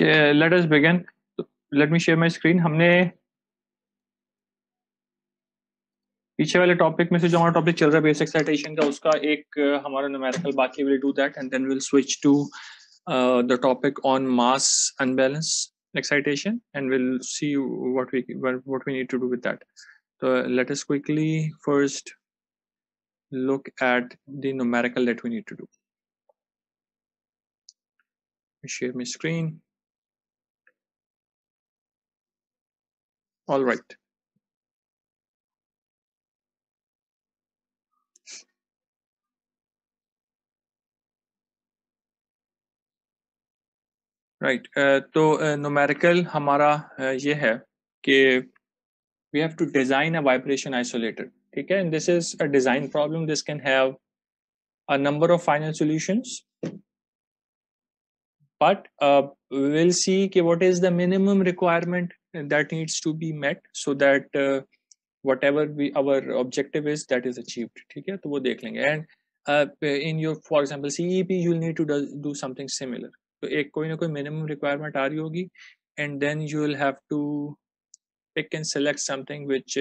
Okay, let us begin. Let me share my screen. हमने पीछे वाले टॉपिक में से जो हमारा टॉपिक चल रहा है बेसिक एक्साइटेशन का उसका एक हमारा न्यूमेरिकल बाकी will do that and then will switch to the topic on mass unbalance excitation and we'll see what we need to do with that. So let us quickly first look at the numerical that we need to do. Share my screen. All right. Right. तो numerical हमारा ये है कि we have to design a vibration isolator. Okay, and this is a design problem. This can have a number of final solutions, but we'll see what is the minimum requirement that needs to be met so that whatever our objective is, that is achieved. Okay, तो वो देख लेंगे. And in your, for example, CEP, you'll need to do something similar. तो एक कोई ना कोई minimum requirement आ रही होगी, and then you will have to pick and select something which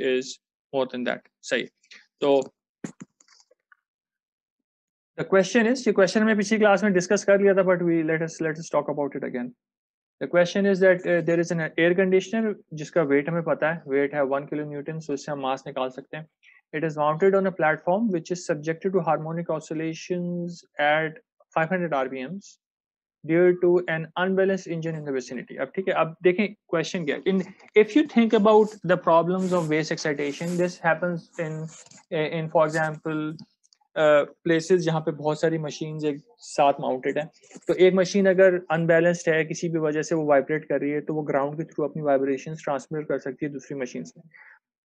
is more than that. सही. तो the question is, ये question में पिछली क्लास में डिस्कस कर लिया था, but let us talk about it again. The question is that there is an air conditioner जिसका weight हमें पता है, weight है 1 kilonewton, so इससे हम mass निकाल सकते हैं. It is mounted on a platform which is subjected to harmonic oscillations at 500 RPMs due to an unbalanced engine in the vicinity. अब ठीक है, अब देखें question क्या है. If you think about the problems of base excitation, this happens in for example places जहाँ पे बहुत सारी मशीन्स एक साथ माउंटेड है. तो एक मशीन अगर अनबैलेंस्ड है, किसी भी वजह से वो वाइब्रेट कर रही है, तो वो ग्राउंड के थ्रू अपनी वाइब्रेशंस ट्रांसमिट कर सकती है दूसरी मशीन्स में.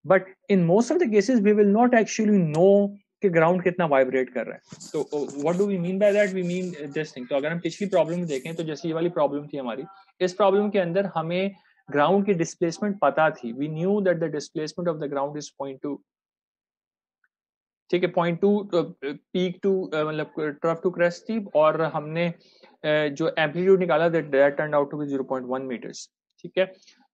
But in most of the cases we will not actually know कि ग्राउंड कितना वाइब्रेट कर रहा है. तो what do we mean by that? We mean this thing. तो अगर हम पिछली प्रॉब्लम देखें तो जैसे ये वाली प्रॉब्लम थी हमारी, इस प्रॉब्लम के अंदर हमें ग्राउंड की डिस्प्लेसमेंट पता थी. We knew that the displacement of the ground is 0.2. ठीक है, 0.2 पीक टू मतलब ट्रफ टू क्रेस्ट थी, और हमने जो एम्पलीट्यूड निकाला that turn out to be 0.1 metres. ठीक है,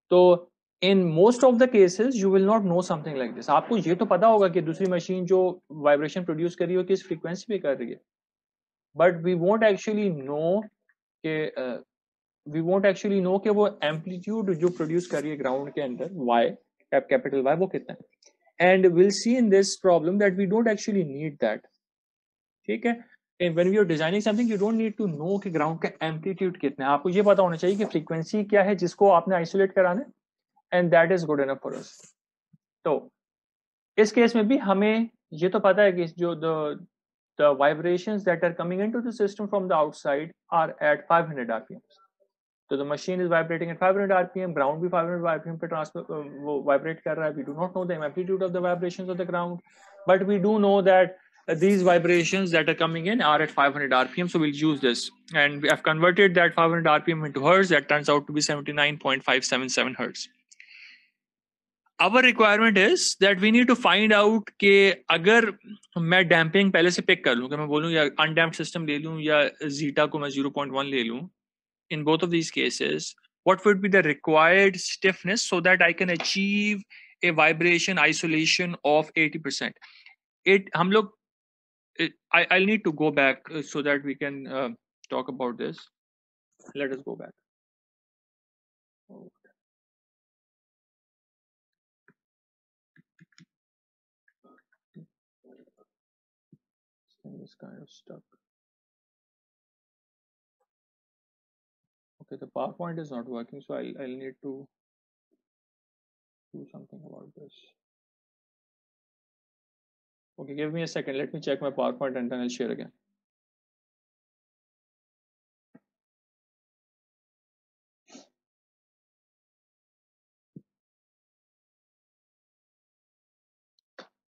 तो in most of the cases you will not know something like this. आपको ये तो पता होगा कि दूसरी मशीन जो वाइब्रेशन प्रोड्यूस कर रही है किस फ्रीक्वेंसी पे कर रही है, but we won't actually know कि वो एम्पलीट्यूड जो प्रोड्यूस कर रही है ग्राउंड के अंदर वाई, कैपिटल वाई, वो कितना है. And we'll see in this problem that we don't actually need that. ठीक है, and when we are designing something you don't need to know कि ground का amplitude कितना है. आपको ये पता होना चाहिए कि frequency क्या है जिसको आपने isolate कराना है, and that is good enough for us. तो इस केस में भी हमें ये तो पता है कि जो the vibrations that are coming into the system from the outside are at 500 RPM. So the machine is vibrating at 500 RPM, ground भी 500 RPM पे वो vibrate कर रहा है. We do not know the amplitude of the vibrations of the ground, but we do know that these vibrations that are coming in are at 500 RPM. So we'll use this, and we have converted that 500 RPM into hertz. That turns out to be 79.577 hertz. Our requirement is that we need to find out कि अगर मैं damping पहले से pick कर लूँ, कि मैं बोलूँ या undamped system ले लूँ या zeta को मैं 0.1 ले लूँ. In both of these cases, what would be the required stiffness so that I can achieve a vibration isolation of 80%? हम लोग, I'll need to go back so that we can talk about this. Let us go back. This thing is kind of stuck. Okay, the PowerPoint is not working, so I'll need to do something about this. Okay, give me a second. Let me check my PowerPoint and then I'll share again.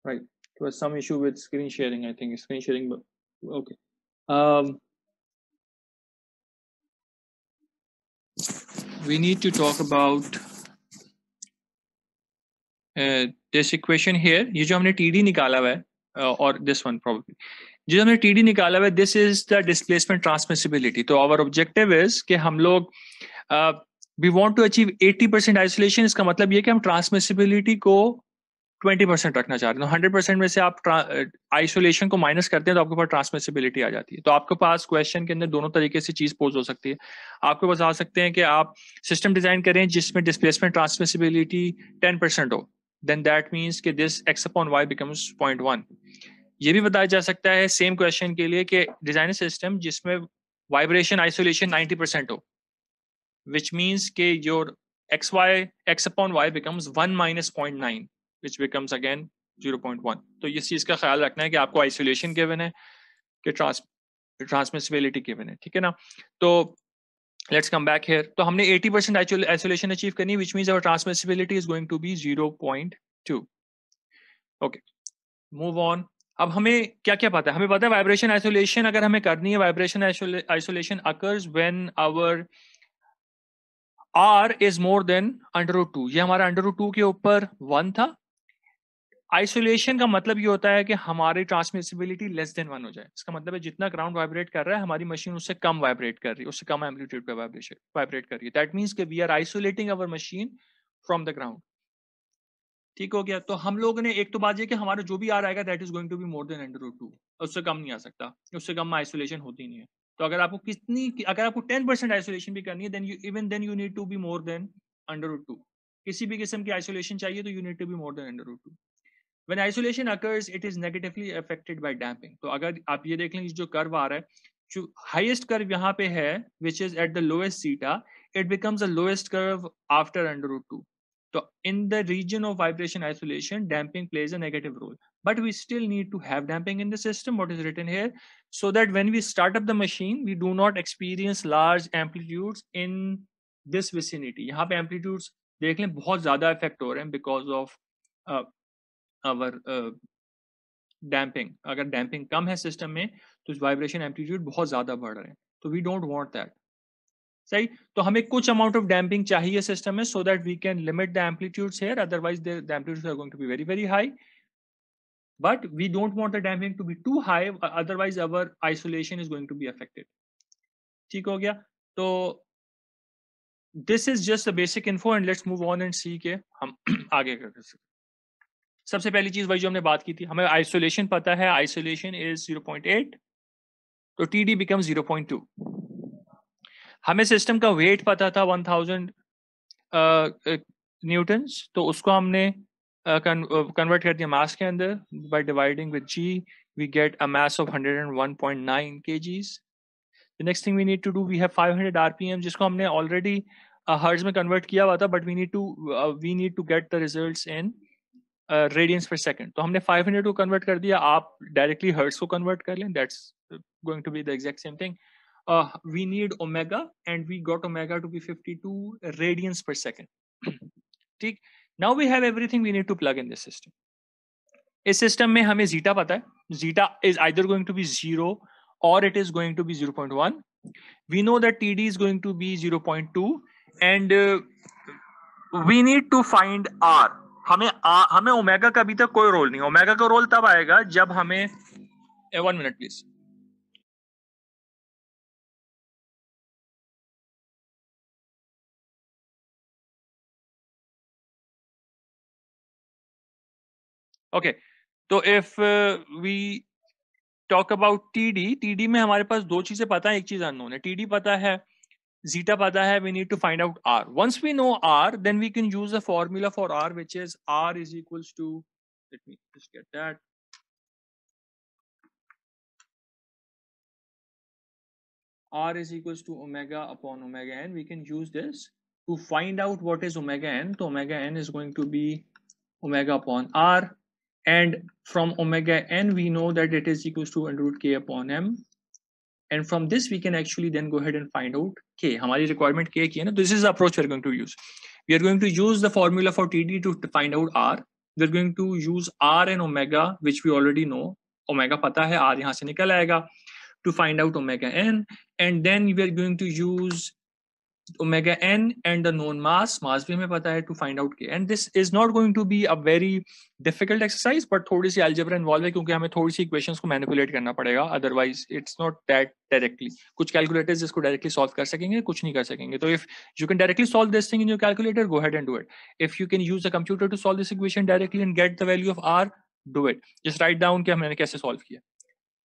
Right, there was some issue with screen sharing. I think screen sharing, but okay. We need to talk about this equation here. ये जो हमने TD निकाला हुआ है, or this one probably. जो हमने TD निकाला हुआ है, this is the displacement transmissibility. तो आवर ऑब्जेक्टिव इज कि हम लोग we want to achieve 80% isolation. इसका मतलब ये कि हम ट्रांसमिसिबिलिटी को 20% रखना चाह रहे हैं. 100% में से आप आइसोलेशन को माइनस करते हैं तो आपके पास ट्रांसमिसिबिलिटी आ जाती है. तो आपके पास क्वेश्चन के अंदर दोनों तरीके से चीज पोज हो सकती है. आपके पास आ सकते हैं कि आप सिस्टम डिजाइन करें जिसमें डिस्प्लेसमेंट ट्रांसमिसिबिलिटी 10% हो, देन दैट मीन्स कि this x upon y becomes 0.1. ये भी बताया जा सकता है सेम क्वेश्चन के लिए कि डिजाइन सिस्टम जिसमें वाइब्रेशन आइसोलेशन 90% हो, which means कि your x upon y becomes 1 minus 0.9, which becomes again 0.1. तो इस चीज का ख्याल रखना है कि आपको आइसोलेशन गिवन है कि ट्रांसमिसिबिलिटी गिवन है. ठीक है ना. तो लेट्स कम बैक हियर. तो हमने 80% आइसोलेशन अचीव करनी है, which means our transmissibility is going to be 0.2. Okay, move on. अब हमें क्या क्या पता है? हमें पता है वाइब्रेशन आइसोलेशन अगर हमें करनी है, vibration isolation occurs when our R is more than √2. ये हमारा √2 के ऊपर 1 था. आइसोलेशन का मतलब ये होता है कि हमारी ट्रांसमिसिबिलिटी लेस देन 1 हो जाए. इसका मतलब है जितना ग्राउंड वाइब्रेट कर रहा है हमारी मशीन उससे कम वाइब्रेट कर रही है, उससे कम एम्पलीट्यूड पे वाइब्रेट कर रही है. दैट मीन्स कि we are isolating our machine from the ground. ठीक हो गया. तो हम लोगों ने एक तो बात ये कि हमारा जो भी आ आएगा that is going to be more than √2. उससे कम नहीं आ सकता, उससे कम आइसोलेशन होती नहीं है. तो अगर आपको अगर आपको 10% आइसोलेशन भी करनी है then you need to be more than √2. किसी भी किस्म की आइसोलेशन चाहिए तो you need to be more than √2. When isolation occurs, it is negatively affected by damping. तो अगर आप ये देख लें जो कर्व आ रहा है, जो हाईएस्ट कर्व यहाँ पे है, which is at the lowest zeta, it becomes the lowest curve after √2. So in the region of vibration isolation, damping plays a negative role. But we still need to have damping in the system, what is written here, so that when we start up the machine, we do not experience large amplitudes in this vicinity. यहाँ पे amplitudes देख लें बहुत ज़्यादा affect हो रहे हैं because of our damping. अगर डैम्पिंग कम है सिस्टम में तो वाइब्रेशन एम्पलीट्यूड बहुत ज्यादा बढ़ रहे हैं. तो वी डोंट वांट दैट. सही. तो हमें कुछ अमाउंट ऑफ डैम्पिंग चाहिए सिस्टम में so that we can limit the amplitudes here, otherwise the amplitudes are going to be very very high. But we don't want the damping to be too high, otherwise our isolation is going to be affected. ठीक हो गया. तो this is just the basic info and let's move on and see के हम आगे कर सकते. सबसे पहली चीज वही जो हमने बात की थी, हमें आइसोलेशन पता है, आइसोलेशन इज 0.8, तो TD बिकम 0.2. हमें सिस्टम का वेट पता था 1000 न्यूटन्स, तो उसको हमने कन्वर्ट कर दिया मास के अंदर by dividing with G. We get a mass of 101.9 kgs. The next thing we need to do, we have 500 RPM जिसको हमने ऑलरेडी हर्ट्ज में कन्वर्ट किया हुआ था, but we need to get the results in radians per second. तो हमने 500 को convert कर दिया. आप डायरेक्टली हर्ट्ज को कन्वर्ट कर लें, that's going to be the exact same thing. We need omega and we got omega to be 52 radians per second. ठीक. Now we have everything we need to plug in this system. इस system में हमें zeta पता है. Zeta is either going to be 0 or it is going to be 0.1. We know that TD is going to be 0.2 and we need to find R. हमें omega का अभी तक कोई रोल नहीं. ओमेगा का रोल तब आएगा जब हमें 1 मिनट प्लीज. ओके. तो if we talk about TD में हमारे पास दो चीजें पता है, एक चीज अननोन है. TD पता है, zeta pata hai, we need to find out R. Once we know R, then we can use the formula for R, which is R is equals to, let me just get that. R is equals to omega upon omega n. We can use this to find out what is omega n. So omega n is going to be omega upon R. And from omega n, we know that it is equals to √k upon m. And from this, we can actually then go ahead and find out K. हमारी requirement K की है ना. This is the approach we are going to use. We are going to use the formula for TD to find out R. We are going to use R and omega, which we already know. Omega पता है, R यहाँ से निकल आएगा, to find out omega n. And then we are going to use omega n and the known mass भी हमें पता है to find out k, and this is not going to be a very difficult exercise, but थोड़ी सी algebra involve है क्योंकि हमें थोड़ी सी equations को manipulate करना पड़ेगा, otherwise it's not that directly. कुछ calculators इसको directly solve कर सकेंगे, कुछ नहीं कर सकेंगे. तो if you can directly solve this thing in your calculator, go ahead and do it. If you can use a computer to solve this equation directly and get the value of r, do it. Just write down कि हमने कैसे solve किया.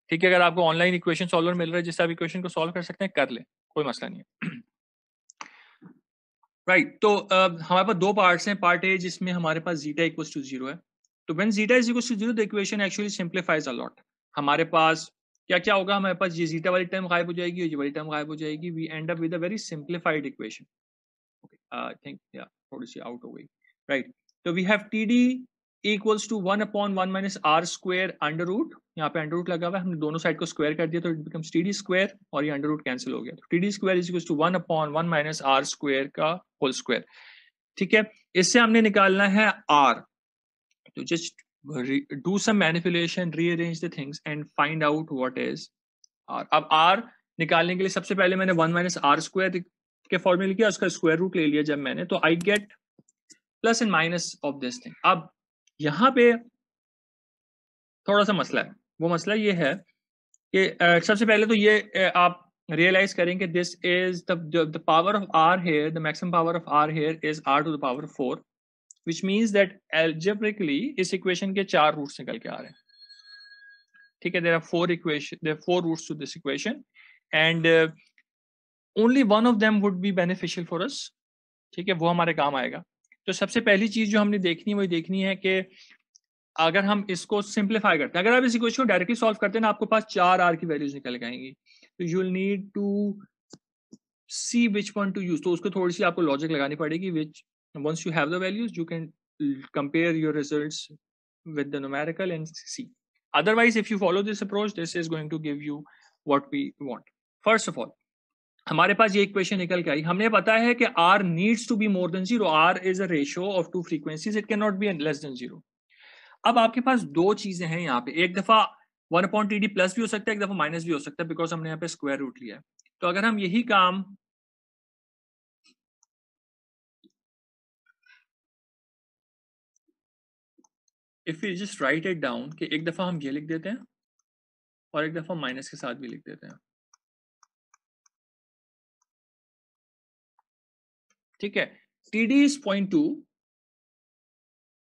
ठीक है, अगर आपको online equation solver मिल रहा है जिससे आप इक्वेशन को सॉल्व कर सकते हैं, कर ले, कोई मसला नहीं है. राइट तो हमारे पास दो पार्ट्स हैं. पार्ट ए जिसमें हमारे पास जीटा इक्वल्स टू 0 है. तो when zeta is equals to 0 the equation actually simplifies a lot. हमारे पास क्या क्या होगा, हमारे पास ये जीटा वाली टर्म गायब हो जाएगी, ये वाली टर्म गायब हो जाएगी. We end up with a very simplified equation. I think या थोड़ी सी आउट हो गई. राइट तो we have TD equals to 1/1 minus R square under root. यहाँ पे अंडर रूट लगा हुआ है, हमने दोनों साइड को स्क्वायर कर दिया तो इट बिकम्स टीडी स्क्वायर और ये अंडर रूट कैंसिल हो गया. तो TD square is equals to 1/1 minus R square का होल स्क्वायर. ठीक है, इससे हमने निकालना है r. तो just do some manipulation, rearrange the things and find out what is r. अब r निकालने के लिए सबसे पहले मैंने 1 माइनस आर स्क्वायर के फॉर्मूले किया, उसका स्क्वायर रूट ले लिया जब मैंने, तो I get plus and minus of this thing. अब यहाँ पे थोड़ा सा मसला है. वो मसला ये है कि सबसे पहले तो ये आप realize करेंगे this is the power of r here, the maximum power of r here is r to the power of 4, which means that algebraically इस equation के 4 roots निकल के आ रहे हैं. ठीक है, there are 4 roots to this equation and only one of them would be beneficial for us. ठीक है, वो हमारे काम आएगा. तो सबसे पहली चीज जो हमने देखनी है वो देखनी है कि अगर हम इसको सिंप्लीफाई करते हैं, अगर आप इस इक्वेशन को डायरेक्टली सॉल्व करते हैं ना, आपके पास 4 r की वैल्यूज निकल के आएंगी. तो you will need to see which one to use. तो उसको थोड़ी सी आपको लॉजिक लगानी पड़ेगी. Which once you have the values you can compare your results with the numerical and see. Otherwise if you follow this approach this is going to give you what we want. First of all हमारे पास ये equation निकल के आई. हमने पता है कि r needs to be more than 0. r is a ratio of two frequencies, it can not be less than 0. अब आपके पास दो चीजें हैं यहाँ पे. एक दफा 1/TD प्लस भी हो सकता है, एक दफा माइनस भी हो सकता है, बिकॉज हमने यहाँ पे स्क्वायर रूट लिया है. तो अगर हम यही काम if you just right it down कि एक दफा हम ये लिख देते हैं और एक दफा माइनस के साथ भी लिख देते हैं. ठीक है, TD इज 0.2.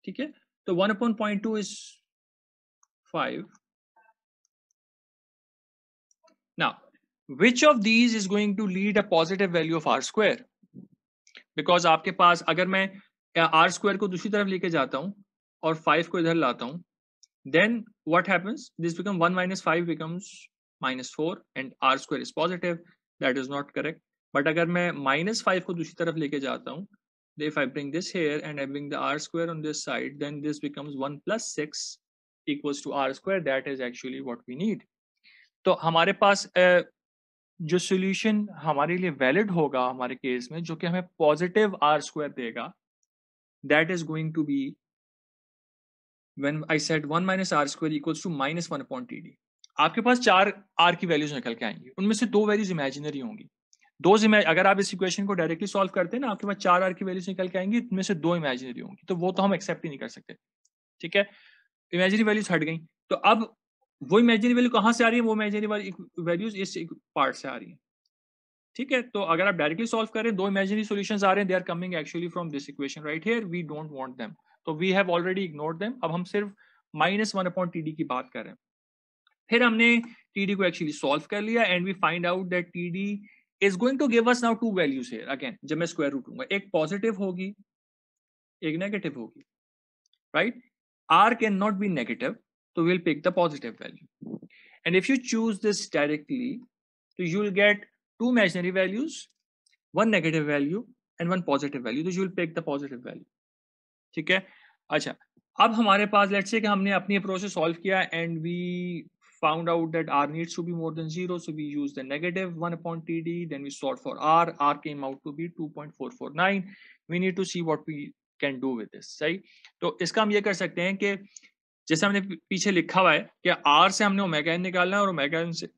ठीक है, तो 1/0.2 is 5. Now, which of these is going to lead a positive value of r square? Because आपके पास अगर मैं r square को दूसरी तरफ लेके जाता हूं और 5 को इधर लाता हूं, then what happens? This becomes 1 minus 5 becomes minus 4 and r square is positive. That is not correct. But अगर मैं minus 5 को दूसरी तरफ लेके जाता हूं, if I bring this here and I bring the r square on this side, then this becomes 1 plus 6 equals to r square. That is actually what we need. तो हमारे पास जो सॉल्यूशन हमारे लिए वैलिड होगा हमारे केस में, जो कि हमें पॉजिटिव r स्क्वायर देगा, that is going to be when I said 1 minus r square equals to minus 1/TD. आपके पास 4 r की वैल्यूज निकल के आएंगी, उनमें से 2 वैल्यूज इमेजिनरी होंगी. अगर आप इस इक्वेशन को डायरेक्टली सॉल्व करते हैं ना, आपके पास 4 r की वैल्यूज निकल के आएंगी, उनमें से 2 इमेजिनरी होंगी. तो वो तो हम एक्सेप्ट ही नहीं कर सकते. ठीक है, इमेजिनरी वैल्यूज हट गई. तो अब वो इमेजिनरी वैल्यू कहां से आ रही है? वो इमेजिनरी वैल्यूज इस पार्ट से आ रही है. ठीक है, तो अगर आप डायरेक्टली सॉल्व करें, 2 इमेजिनरी सॉल्यूशंस आ रहे हैं, they are coming actually from this equation right here. We don't want them, तो we have already ignored them. अब हम सिर्फ minus 1/TD की बात कर रहे हैं. फिर हमने TD को एक्चुअली सॉल्व कर लिया and we find out that TD is going to give us now 2 values here. Again जब मैं स्क्वायर रूट लूंगा, एक पॉजिटिव होगी एक नेगेटिव होगी. Right, r can not B negative, so we'll pick the positive value. And if you choose this directly, so you will get 2 imaginary values, 1 negative value and 1 positive value. So you will pick the positive value. ठीक है, अच्छा अब हमारे पास let's say कि हमने अपनी approach से solve किया and we found out that r needs to be more than 0, so we use the negative 1/TD. Then we solved for r came out to be 2.449. We need to see what we can do with this. सही, तो इसका हम ये कर सकते हैं कि जैसे हमने पीछे लिखा हुआ है कि r से हमने ओमेगा n निकालना है और ओमेगा n से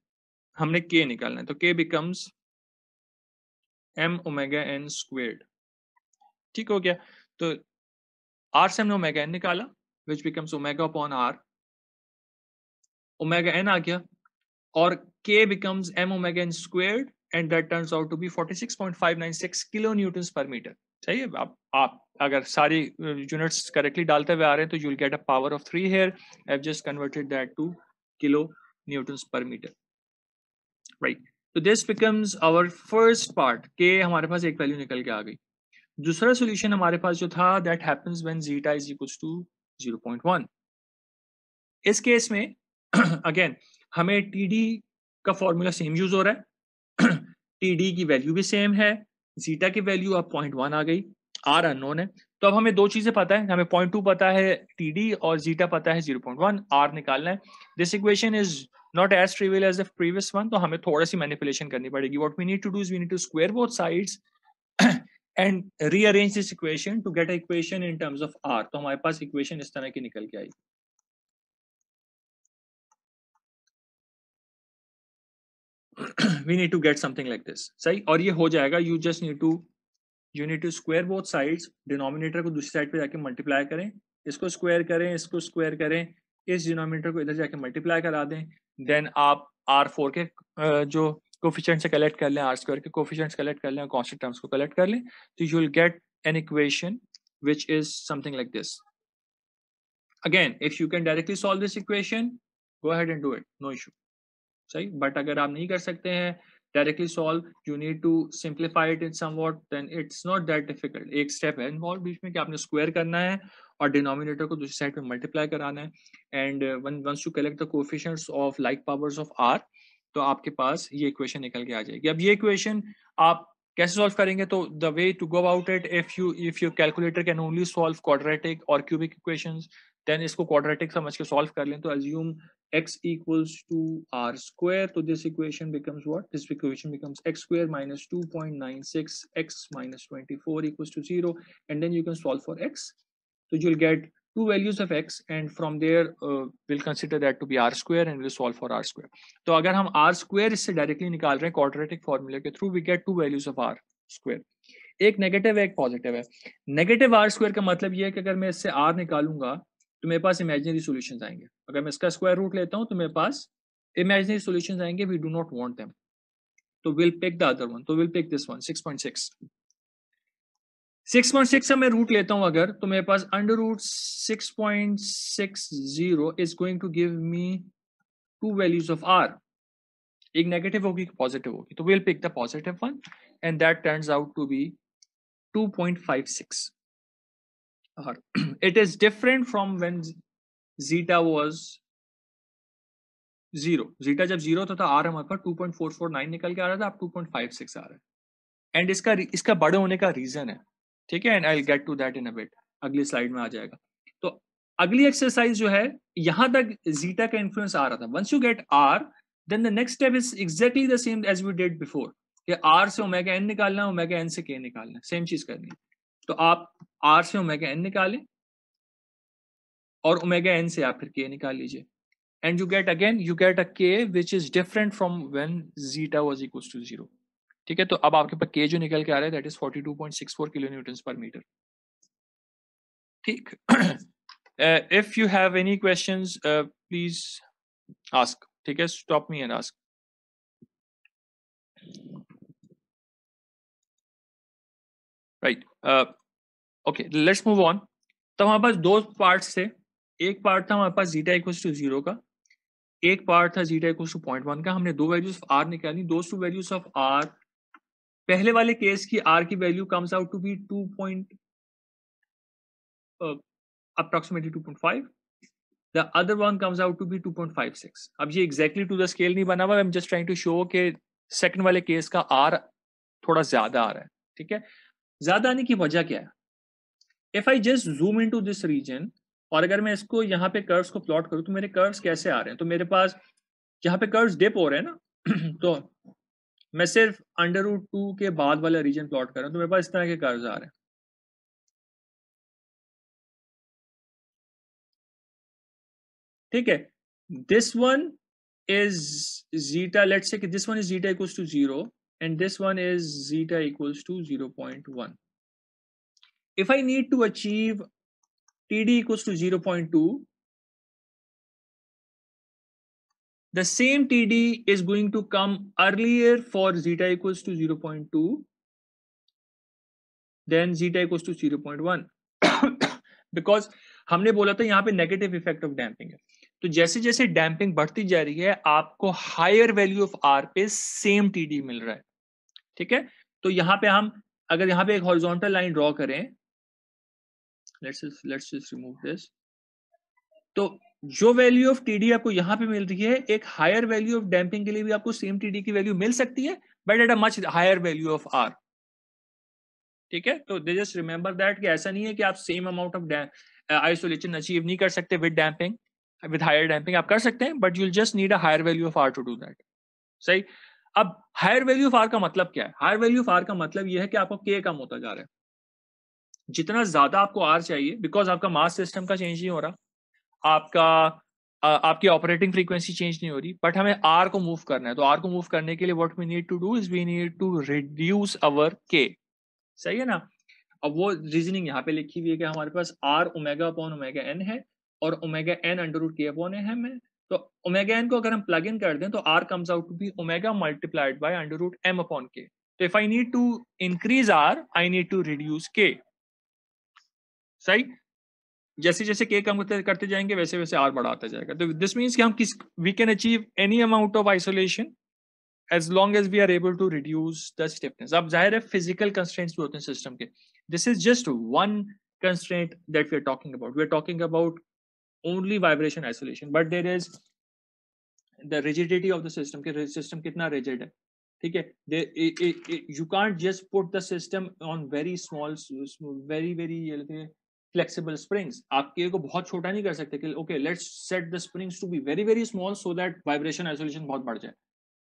हमने k निकालना है. तो k becomes m omega n squared. ठीक हो गया। तो r से हमने ओमेगा n निकाला which becomes omega upon r, omega n आ गया और k becomes m omega n squared and that turns out to be 46.596 kilo newton per metre. सही है। आप अगर सारी यूनिट्स करेक्टली डालते हुए आ रहे हैं तो you will get a power of 3 here. I have just converted that to kilo newton per metre, right. तो this becomes our first part, के हमारे पास एक वैल्यू निकल के आ गई। दूसरा सॉल्यूशन हमारे पास जो था, that happens when zeta is equals to 0.1। इस केस में अगेन हमें टीडी का फॉर्मूला सेम यूज हो रहा है, टीडी की वैल्यू भी सेम है, जीटा की वैल्यू अब 0.1 आ गई, आर अननोन है। तो अब हमें दो चीजें पता है, हमें 0.2 पता है टीडी और जीटा पता है 0.1, आर निकालना है। This equation is not as trivial as the previous one, तो हमें थोड़ा सी मैनिपुलेशन करनी पड़ेगी। What we need to do is we need to square both sides and rearrange this equation to get equation in terms of R. तो हमारे पास equation इस तरह की निकल के आई। we need to get something like this, सही। और ये हो जाएगा, you just need to square both sides, denominator को दूसरी साइड पे जाके मल्टीप्लाई करें, इसको स्क्वायर करें, इसको स्क्वायर करें, इस डिनोमिनेटर को इधर जाके मल्टीप्लाई करा दें, देन आप R4 के जो कोफिशिएंट से कलेक्ट कर लें, R² के कोफिशिएंट्स कलेक्ट कर लें और कांस्टेंट टर्म्स को कलेक्ट कर लें, तो you will get an equation which is something like this. Again, if you can directly solve this equation, go ahead and do it, no issue. सही। But अगर आप नहीं कर सकते हैं directly solve, you need to simplify it in somewhat, then it's not that difficult. एक step है involve बीच में कि आपने स्क्वायर करना है और डिनोमिनेटर को दूसरी साइड पे मल्टीप्लाई कराना है, and once you collect the coefficients of like powers of R, तो आपके पास ये इक्वेशन निकल के आ जाएगी। अब ये इक्वेशन आप कैसे सॉल्व करेंगे? तो the way to go about it, if your calculator can only solve quadratic और क्यूबिक इक्वेशंस, देन इसको क्वाड्रेटिक समझ के सॉल्व कर लें। तो assume x equals to r square, so this equation becomes what? This equation becomes x square minus 2.96 x minus 24 equals to 0, and then you can solve for x. So you'll get two values of x, and from there we'll consider that to be r square and we'll solve for r square. तो अगर हम r square इससे directly निकाल रहे हैं quadratic फॉर्मूले के through, we get two values of r square. एक नेगेटिव है, एक पॉजिटिव है। नेगेटिव r square का मतलब ये है कि अगर मैं इससे r निकालूंगा तो मेरे पास इमेजिनरी सॉल्यूशंस आएंगे। अगर मैं इसका स्क्वायर रूट लेता हूं तो मेरे पास इमेजिनरी सॉल्यूशंस आएंगे, we do not want them, तो will pick the other one, तो विल पिक दिस वन 6.6। 6.6 से मैं रूट लेता हूं अगर, तो मेरे पास under root 6.60 is going to give me two values of R, एक नेगेटिव होगी, एक पॉजिटिव होगी, तो will pick the positive one and that turns out to be 2.56 R. It is different from when zeta was 0. zeta जब 0 था तो R हमारे पास 2.449 निकल के आ रहा था, अब 2.56 आ रहा है। एंड इसका बड़े होने का रीजन है, ठीक है, and I will get to that in a bit, अगली स्लाइड में आ जाएगा। तो अगली एक्सरसाइज जो है, यहां तक जीटा का इन्फ्लुएंस आ रहा था। Once you get R, then the next step is exactly the same as we did before, कि R से ओमेगा n निकालना है, ओमेगा n से k निकालना है, सेम चीज करनी है। तो आप R से ओमेगा n निकालें और ओमेगा n से आप फिर k निकाल लीजिए, and you get a k which is different from when zeta was equals to 0. ठीक है, तो अब आपके पास k जो निकल के आ रहा है that is 42.64 kilo newton per metre. ठीक। if you have any questions please ask, ठीक है, stop me and ask. right, okay, let's move on. तो हमारे पास दो पार्ट्स थे, एक पार्ट था हमारे पास जीटा इक्वल्स टू 0 का, एक पार्ट था जीटा इक्वल्स टू 0.1 का। हमने दो वैल्यूज ऑफ आर निकाली, those two values of R, पहले वाले केस की आर की value comes out to be approximately 2.5, the other one comes out to be 2.56. अब ये exactly to the scale नहीं बना हुआ, I'm just trying to show कि सेकंड वाले केस का R थोड़ा ज्यादा आ रहा है, ठीक है। ज्यादा आने की वजह क्या है? If I just zoom into this region, और अगर मैं इसको यहाँ पे कर्व्स को प्लॉट करूँ तो मेरे कर्व्स कैसे आ रहे हैं? तो मेरे पास यहाँ पे कर्व्स डिप हो रहे हैं ना तो मैं सिर्फ √2 के बाद वाला रीजन प्लॉट कर रहा हूँ, तो मेरे पास इस तरह के कर्व्स आ रहे हैं, ठीक है। This one is zeta, let's say this one is zeta equals to 0 and this one is zeta equals to 0.1. If I need to achieve TD equals to 0.2, the same TD is going to come earlier for zeta equals to 0.2 then zeta equals to 0.1 because हमने बोला था यहाँ पे negative effect of damping है, तो जैसे जैसे damping बढ़ती जा रही है आपको हायर वैल्यू ऑफ आर पे सेम टीडी मिल रहा है, ठीक है। तो यहाँ पे हम अगर यहाँ पे एक हॉरिजॉन्टल लाइन ड्रॉ करें, लेट्स जस्ट रिमूव दिस, तो जो वैल्यू ऑफ टीडी आपको यहाँ पे मिल रही है एक हायर वैल्यू ऑफ डैम्पिंग के लिए भी आपको सेम टीडी की वैल्यू मिल सकती है but at a much higher value of R, ठीक है। तो दे जस्ट रिमेंबर दैट कि ऐसा नहीं है कि आप same amount of isolation achieve नहीं कर सकते with damping, with higher damping आप कर सकते हैं but you'll just need a higher value of R to do that, सही। अब हायर वैल्यू ऑफ आर का मतलब क्या है? हायर वैल्यू ऑफ आर का मतलब यह है कि आपको के कम होता जा रहा है, जितना ज्यादा आपको आर चाहिए बिकॉज आपका मास सिस्टम का चेंज नहीं हो रहा, आपकी ऑपरेटिंग फ्रीक्वेंसी चेंज नहीं हो रही, बट हमें आर को मूव करना है। तो आर को मूव करने के लिए what we need to do is we need to reduce our K, सही है ना। अब वो रीजनिंग यहाँ पे लिखी हुई है कि हमारे पास R omega upon omega N है और omega N under root K upon M है, तो ओमेगा एन को अगर हम प्लग इन कर दें तो R comes out to be omega multiplied by under root M upon K. तो if I need to increase R I need to reduce K, सही। जैसे जैसे के कम करते जाएंगे वैसे वैसे आर बढ़ाता जाएगा। तो दिस मीन्स कि हम we can achieve any amount of isolation as long as we are able to reduce the stiffness. अब जाहिर है physical constraints भी होते हैं सिस्टम के, this is just one constraint that we are talking about. We are talking about only vibration isolation, but there is the rigidity of the system कि system कितना rigid है, ठीक है। You can't just put the system on very small, very flexible springs. आप के को बहुत छोटा नहीं कर सकते कि okay let's set the springs to be very small so that vibration isolation बहुत बढ़ जाए,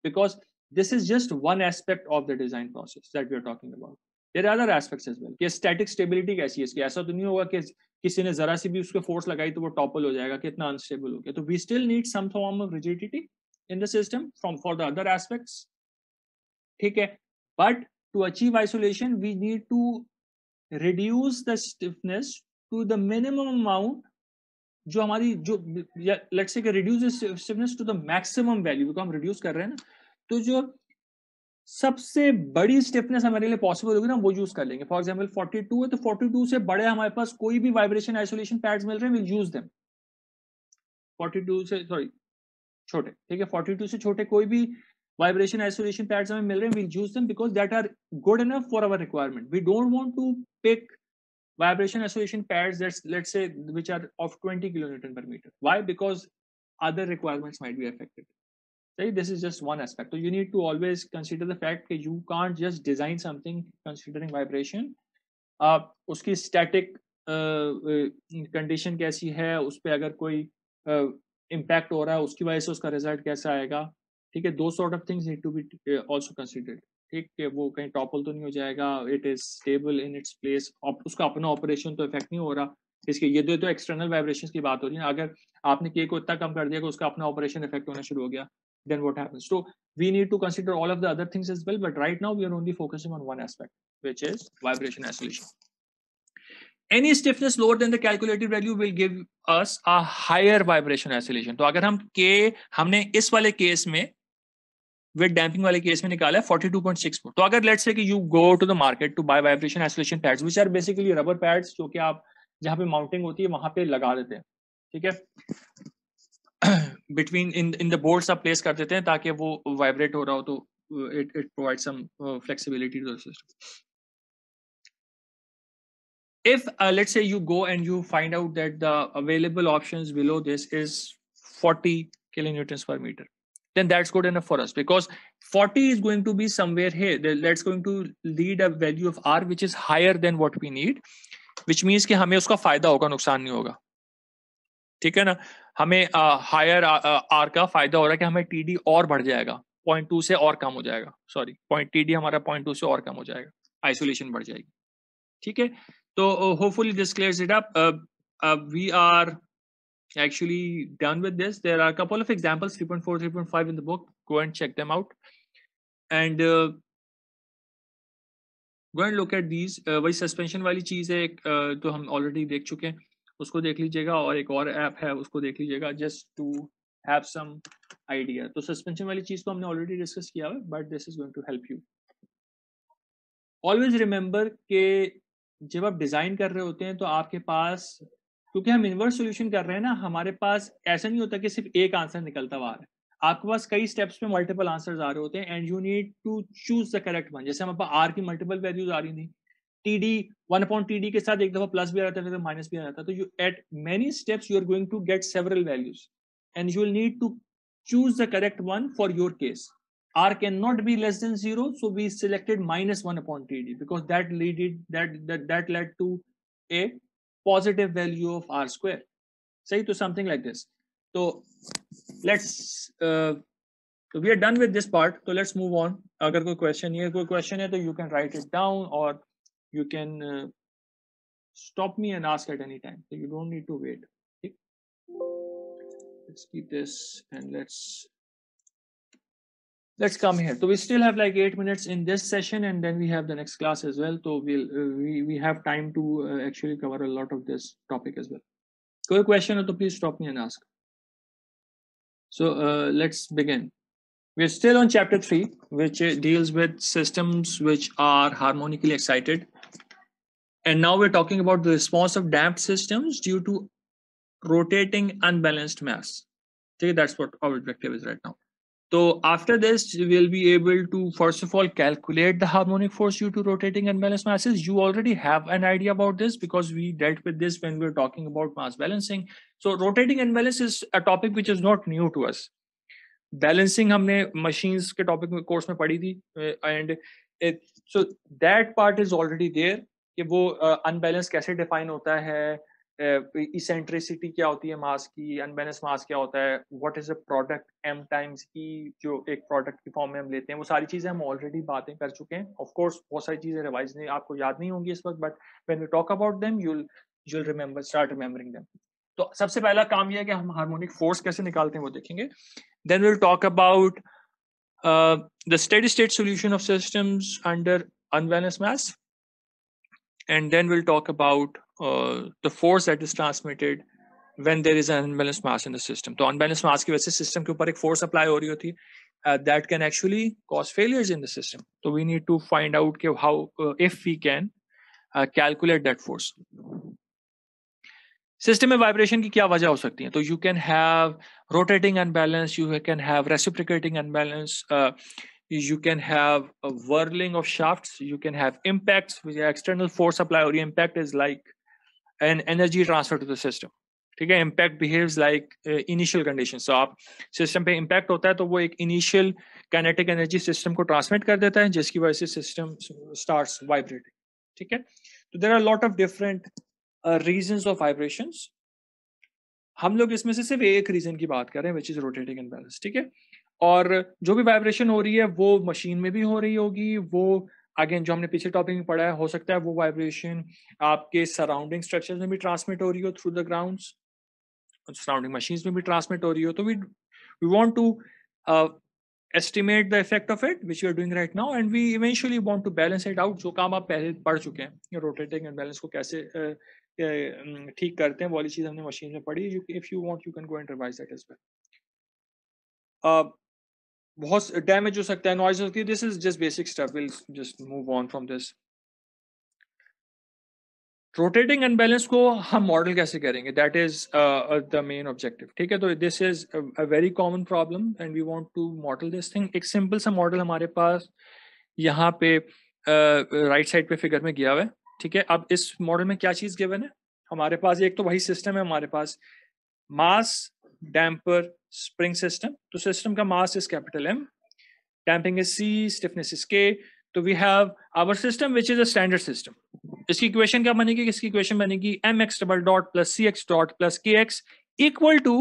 because this is just one aspect of the design process that we are talking about. There are other aspects as well. कि static stability कैसी है इसकी, ऐसा तो नहीं होगा कि किसी ने जरा सी भी उसके फोर्स लगाई तो वो टॉपल हो जाएगा, कितना अनस्टेबल हो गया। तो we still need some form of rigidity in the system for the other aspects, ठीक है। But to achieve isolation we need to reduce the stiffness to the minimum amount जो हमारी जो let's say reduce stiffness to the maximum value को हम reduce कर रहे हैं ना, तो जो सबसे बड़ी स्टिफनेस हमारे लिए पॉसिबल होगी ना वो यूज कर लेंगे। फॉर एग्जांपल 42 है तो 42 से बड़े हमारे पास कोई भी वाइब्रेशन आइसोलेशन पैड्स मिल रहे हैं, विल यूज देम। 42 से सॉरी छोटे, ठीक है, 42 से छोटे कोई भी वाइब्रेशन आइसोलेशन पैड्स हमें मिल रहे हैं, will use them because that are good enough for our requirement. We don't want to pick vibration isolation pads that's let's say which are of 20 kilonewton per meter. Why? Because other requirements might be affected. So this is just one aspect. So you need to always consider the fact that you can't just design something considering vibration. उसकी static condition कैसी है, उस पर अगर कोई impact हो रहा है उसकी वजह से उसका result कैसा आएगा, ठीक है। Those sort of things need to be also considered. ठीक है, वो कहीं टॉपल तो नहीं हो जाएगा, it is stable in its place, उसका अपना ऑपरेशन तो इफेक्ट नहीं हो रहा इसके। ये तो एक्सटर्नल वाइब्रेशंस की बात हो रही है। अगर आपने के को इतना कम कर दिया कि उसका अपना ऑपरेशन इफेक्ट होना शुरू हो गया, then what happens? So we need to consider all of the other things as well, but right now we are only focusing on one aspect, which is vibration isolation. Any stiffness lower than the calculated value will give us a higher vibration isolation. तो अगर हम K हमने इस वाले case में with damping वाले case में निकाला है 42.64, तो अगर लेट्स से कि you go to the market to buy vibration isolation pads which are basically rubber pads जो कि आप जहां पे माउंटिंग होती है वहां पे लगा देते हैं, ठीक है, बिटवीन इन द बोर्ड्स आप प्लेस कर देते हैं ताकि वो वाइब्रेट हो रहा हो, तो it provide some flexibility to the system. If let's say you go and you find out that the available options below this is 40 kilonewtons per meter, then that's good enough for us because 40 is going to be somewhere here. That's going to lead a value of R which is higher than what we need, which means कि हमें उसका फायदा होगा, नुकसान नहीं होगा, ठीक है ना। हमें हायर आर का फायदा हो रहा है कि हमें टीडी और बढ़ जाएगा, 0.2 से और कम हो जाएगा, सॉरी टीडी हमारा 0.2 से और कम हो जाएगा, आइसोलेशन बढ़ जाएगी, ठीक है। तो hopefully this clears it up. We are actually done with this. There are a couple of examples 3.4 3.5 in the book, go and check them out. And go and look at these. वही suspension वाली चीज़ है एक, तो हम already देख चुके हैं, उसको देख लीजिएगा, और एक और ऐप है उसको देख लीजिएगा, just to have some idea. तो सस्पेंशन वाली चीज़ को हमने ऑलरेडी डिस्कस किया है, but this is going to help you. Always remember कि जब आप डिज़ाइन कर रहे होते हैं तो आपके पास, क्योंकि हम इनवर्स सॉल्यूशन कर रहे हैं ना, हमारे पास ऐसा नहीं होता कि सिर्फ एक आंसर निकलता हुआ है, आपके पास कई स्टेप्स में मल्टीपल आंसर्स आ रहे होते हैं, and you need to choose the correct one. जैसे हमारे पास आर की मल्टीपल वैल्यूज आ रही थी, टीडी 1/TD के साथ एक दफा प्लस भी आ रहा था, माइनस भी आ रहा था, तो you at many steps you are going to get several values, and you will need to choose the correct one for your case. R cannot be less than 0, so we selected -1/TD because that led to a positive value of R square. Say to something like this. So let's we are done with this part. So let's move on. अगर कोई question है तो you can write it down, or you can stop me and ask at any time. So you don't need to wait. Okay? Let's keep this and let's come here. So we still have like 8 minutes in this session, and then we have the next class as well. So we have time to actually cover a lot of this topic as well. If you question, so please stop me and ask. So let's begin. We're still on chapter 3, which deals with systems which are harmonically excited. And now we're talking about the response of damped systems due to rotating unbalanced mass. Okay, that's what our objective is right now. So after this, we'll be able to first of all calculate the harmonic force due to rotating unbalanced masses. You already have an idea about this because we dealt with this when we were talking about mass balancing. So rotating unbalance is a topic which is not new to us. Balancing हमने machines के topic में course में पढ़ी थी, and so that part is already there कि वो unbalance कैसे define होता है, इसेंट्रिसिटी क्या होती है मास की, अनबैलेंस मास क्या होता है, what is a product M times की जो एक प्रोडक्ट की फॉर्म में हम लेते हैं, वो सारी चीजें हम ऑलरेडी बातें कर चुके हैं. ऑफ कोर्स बहुत सारी चीजें रिवाइज नहीं, आपको याद नहीं होंगी इस वक्त, but when we talk about them you'll remember, start remembering them. तो सबसे पहला काम यह है कि हम हार्मोनिक फोर्स कैसे निकालते हैं वो देखेंगे. Then will talk about the steady state solution of systems under unbalanced mass, and then we'll talk about the force that is transmitted when there is an unbalanced mass in the system. तो unbalanced mass की वजह से system के ऊपर एक force apply हो रही होती है, that can actually cause failures in the system. So we need to find out how if we can calculate that force. System में vibration की क्या वजह हो सकती है? तो you can have rotating unbalance, you can have reciprocating unbalance, you can have a whirling of shafts, you can have impacts with external force apply, or impact is like an energy transfer to the system. ठीक है, impact behaves like initial conditions. So आप system पे impact होता है तो वो एक initial kinetic energy system को transmit कर देता है, जिसकी वजह से system starts vibrating. ठीक है, तो there are a lot of different reasons of vibrations. हम लोग इसमें से सिर्फ एक रीजन की बात कर रहे हैं, which is rotating unbalance. ठीक है, और जो भी वाइब्रेशन हो रही है वो मशीन में भी हो रही होगी, वो अगेन जो हमने पिछले टॉपिक में पढ़ा है, हो सकता है वो वाइब्रेशन आपके सराउंडिंग स्ट्रक्चर्स में भी ट्रांसमिट हो रही हो through the grounds, surrounding machines में भी ट्रांसमिट हो रही हो. तो we want to estimate the effect of it, which we are doing right now, and we eventually want to balance it out. जो काम आप पहले पढ़ चुके हैं, रोटेटिंग एंड को कैसे ठीक करते हैं, वो वाली चीज हमने मशीन में पढ़ी. If you want, you can go and revise that as well. बहुत डैमेज हो सकता है, नॉइज होती है. This is just basic stuff, will just move on from this. Rotating unbalance को हम मॉडल कैसे करेंगे, that is the main objective. ठीक है, तो this is a very common problem and we want to model this thing. एक simple सा model हमारे पास यहाँ पे राइट साइड पे फिगर में गया हुआ है. ठीक है, अब इस मॉडल में क्या चीज गिवन है हमारे पास? एक तो वही सिस्टम है हमारे पास, मास, डैम्पर, स्प्रिंग सिस्टम. तो सिस्टम का mass is capital M, damping is C, stiffness is K. तो we have our system which is a standard system. इसकी इक्वेशन क्या बनेगी? इसकी इक्वेशन बनेगी mx double dot plus cx dot plus kx equal to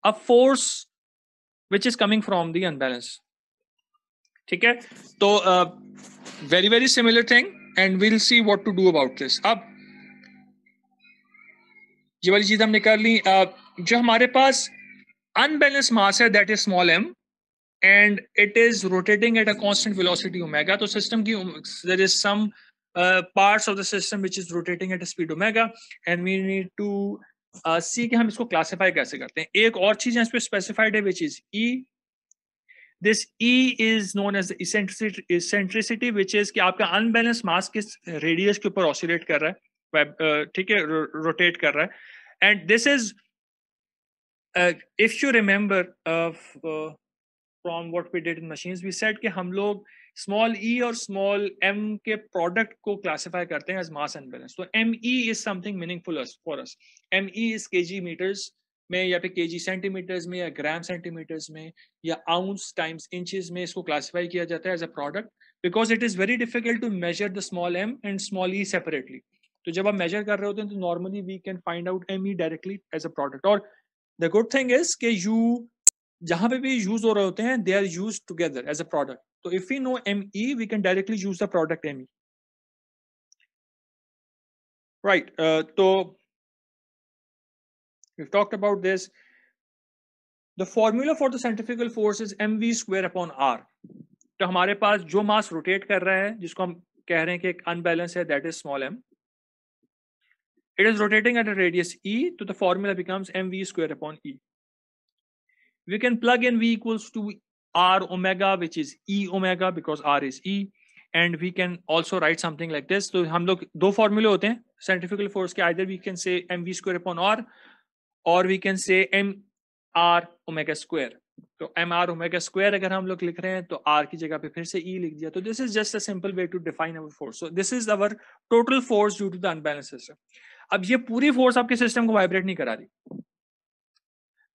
a force which is coming from the unbalance. ठीक है, तो very very similar thing and we'll see what to do about this. अब ये वाली चीज हमने कर ली. जो हमारे पास अनबैलेंस मास है that is small m and it is rotating at a constant velocity omega. तो सिस्टम की there is some parts of the system which is rotating at a speed omega, and we need to see कि हम इसको classify कैसे करते हैं. एक और चीज यहाँ पे specified है which is E. This E is known as the eccentricity which is कि आपका unbalanced mass किस radius के ऊपर oscillate कर रहा है, ठीक है, rotate कर रहा है. And this is if you remember from what we did in machines, we said कि हम लोग small e और small m के product को classify करते हैं as mass and balance. So me is something meaningful for us. Me is kg meters में या फिर kg centimeters में या gram centimeters में या ounce times inches में इसको classify किया जाता है as a product because it is very difficult to measure the small m and small e separately. तो जब आप measure कर रहे होते हैं तो normally we can find out me directly as a product. और the good thing is कि you जहां पे भी यूज हो रहे होते हैं they are use together as a product. तो if we know ME we can directly use the product ME. Right. तो we talked about this. The formula for the centrifugal force is mv square upon r. तो हमारे पास जो मास rotate कर रहा है जिसको हम कह रहे हैं कि एक अनबैलेंस है, that is small m. It is rotating at a radius e, so the formula becomes mv square upon e. We can plug in v equals to r omega, which is e omega because r is e, and we can also write something like this. तो हम लोग दो फॉर्मूले होते हैं centrifugal force के, either we can say mv square upon r or we can say mr omega square. तो mr omega square अगर हम लोग लिख रहे हैं तो r की जगह पे फिर से e लिख दिया. तो this is just a simple way to define our force. So this is our total force due to the unbalanced system. अब ये पूरी फोर्स आपके सिस्टम को वाइब्रेट नहीं करा रही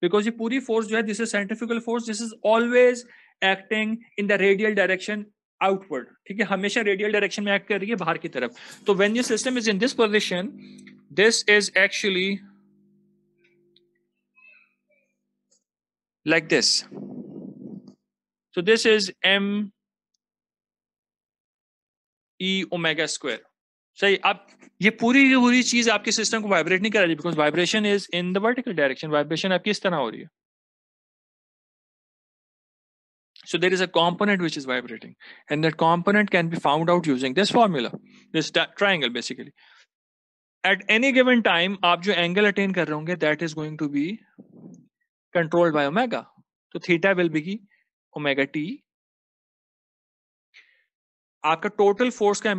बिकॉज ये पूरी फोर्स जो है this is centrifugal force, this is always acting in the radial direction outward. ठीक है, हमेशा रेडियल डायरेक्शन में एक्ट कर रही है बाहर की तरफ. तो when your system is in this position, this is actually like this. So this is m e omega square. सही. अब ये पूरी की पूरी चीज आपके सिस्टम को वाइब्रेट नहीं कर रही because vibration is in the vertical direction. Vibration आपकी इस तरह हो रही है. So there is a component which is vibrating, and that component can be found out using this formula, this triangle basically. At any given time, आप जो angle attain कर रहे होंगे, that is going to be controlled by omega. So theta will be omega t. आपका total force का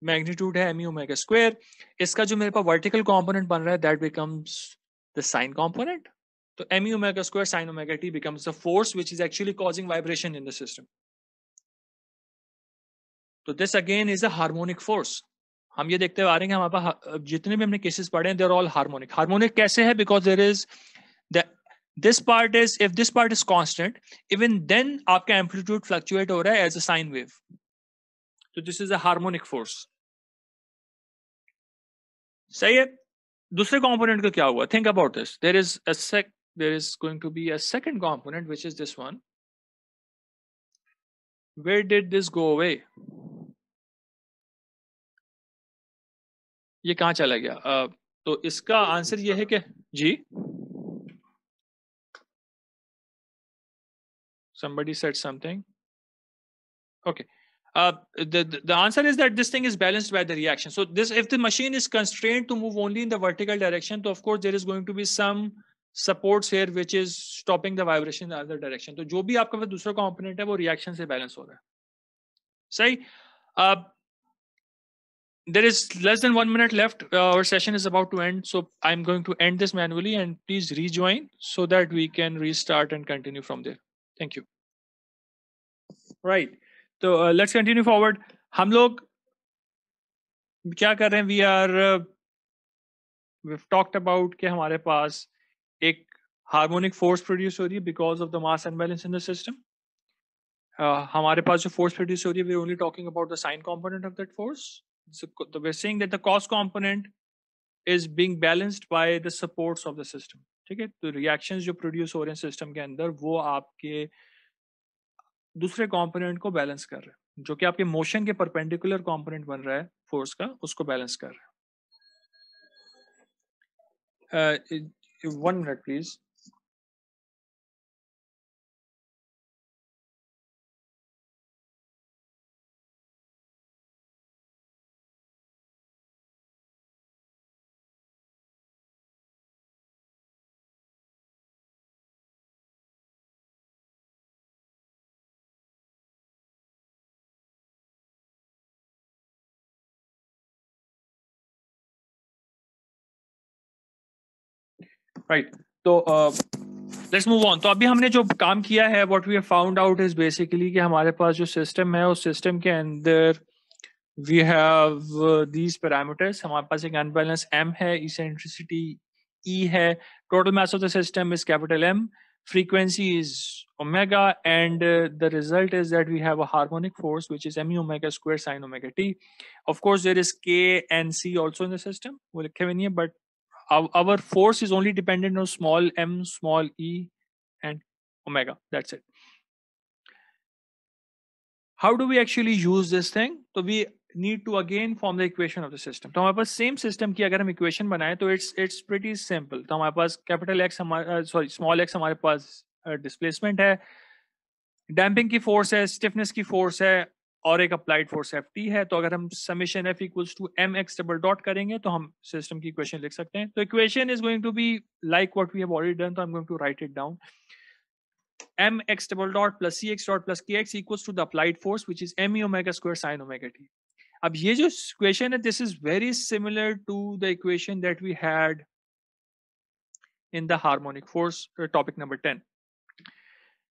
magnitude है me omega square. इसका जो मेरे पास vertical component बन रहा है, that becomes the sine component. So me omega square sine omega t becomes the force which is actually causing vibration in the system. So this again is a harmonic force. हम ये देखते आ रहे हैं कि हमारे पास जितने भी हमने केसेस पढ़े हैं, they are all harmonic. Harmonic कैसे है? Because there is this part is, if this part is constant, even then आपका एम्पलीट्यूड फ्लक्चुएट हो रहा है एज अ साइन वेव. तो this is a harmonic force. सही है. दूसरे कंपोनेंट का क्या हुआ? Think about this. There is going to be a second component which is this one. Where did this go away? ये कहाँ चला गया? तो इसका आंसर ये है कि जी, somebody said something. Okay. The answer is that this thing is balanced by the reaction. So this, if the machine is constrained to move only in the vertical direction, so of course there is going to be some supports here which is stopping the vibration in the other direction. तो जो भी आपका फिर दूसरा component है वो reaction से balance हो रहा है. सही. There is less than 1 minute left. Our session is about to end, so I'm going to end this manually, and please rejoin so that we can restart and continue from there. Thank you. Right. So let's continue forward. हम लोग क्या कर रहे हैं? We are we've talked about कि हमारे पास एक harmonic force produce हो रही है because of the mass unbalance in the system. हमारे पास जो फोर्स प्रोड्यूस हो रही है, we are only talking about the sine component of that force. So we're saying that the cos component is being balanced by the supports of the system. ठीक है. तो reactions जो प्रोड्यूस हो रहे हैं सिस्टम के अंदर वो आपके दूसरे कंपोनेंट को बैलेंस कर रहे हैं, जो कि आपके मोशन के परपेंडिकुलर कंपोनेंट बन रहा है फोर्स का, उसको बैलेंस कर रहा है. 1 minute please. राइट तो लेट्स मूव ऑन। तो अभी हमने जो काम किया है, what we have found out is basically कि हमारे पास जो सिस्टम है, उस सिस्टम के अंदर वी हैव दीज पैरामीटर्स। हमारे पास एक अनबैलेंस m है, इसेंट्रिसिटी e है, total mass of the system is capital M, frequency is omega, and the result is that we have a harmonic force which is me omega square sine omega t. Of course there is k and c also in the system, वो लिखे हुए नहीं है, but our force is only dependent on small m, small e and omega. That's it. How do we actually use this thing? So we need to again form the equation of the system. तो हमारे पास same system की अगर हम equation बनाएं तो it's pretty simple. तो हमारे पास capital x हमारे स्मॉल एक्स हमारे पास डिस्प्लेसमेंट है, डैम्पिंग की फोर्स है, स्टिफनेस की फोर्स है, और एक अप्लाइड फोर्स एफ टी है। तो अगर हम summation F equals to M X double dot करेंगे तो हम सिस्टम की इक्वेशन लिख सकते हैं। तो equation is going to be like what we have already done, तो I am going to write it down. m x double dot plus c x dot plus kx equals to the applied force which is m e omega square sine omega t. अब ये जो equation है, this is very similar to the equation that we had in the harmonic force topic number 10.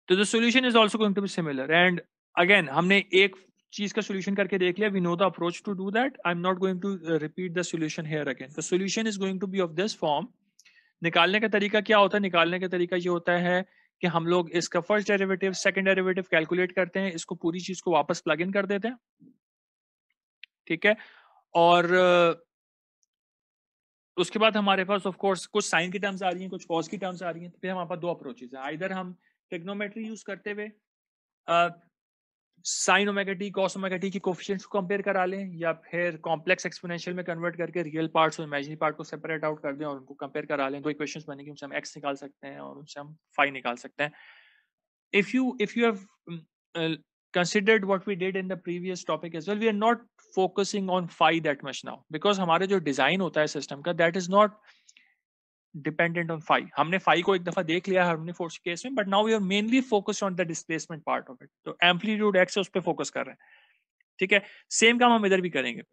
So the solution is also going to be similar, and again हमने एक चीज का solution करके देख लिया. We know the approach to do that. I'm not going to repeat the solution here again. The solution is going to be of this form. निकालने का तरीका क्या होता है? निकालने का तरीका ये होता है कि हम लोग इसका first derivative, second derivative calculate करते हैं, इसको पूरी चीज को वापस प्लग इन कर देते हैं, ठीक है। और उसके बाद हमारे पास ऑफ कोर्स कुछ साइन की टर्म्स आ रही हैं, कुछ कॉस की टर्म्स आ रही हैं। तो फिर हमारे पास दो अप्रोचेस हैं, आइदर हम ट्रिग्नोमेट्री यूज करते हुए sine omega T cos omega T की कोफिशिएंट्स को कंपेयर करा लें, या फिर कॉम्प्लेक्स एक्सपोनेंशियल में कन्वर्ट करके रियल पार्ट्स और इमेजिनरी पार्ट को सेपरेट आउट कर दें और उनको कंपेयर करा लें। दो इक्वेशंस बनेंगी, उनसे हम एक्स निकाल सकते हैं और उनसे हम फाई निकाल सकते हैं। if you have considered what we did in the previous topic as well, we are not focusing on phi that much now, because हमारे जो डिजाइन होता है सिस्टम का, that is not dependent on phi. हमने phi को एक दफा देख लिया हार्मोनिक फोर्स केस में, but now we are mainly focused on the displacement part of it. तो amplitude x उस पे फोकस कर रहे हैं, ठीक है। सेम काम हम इधर भी करेंगे।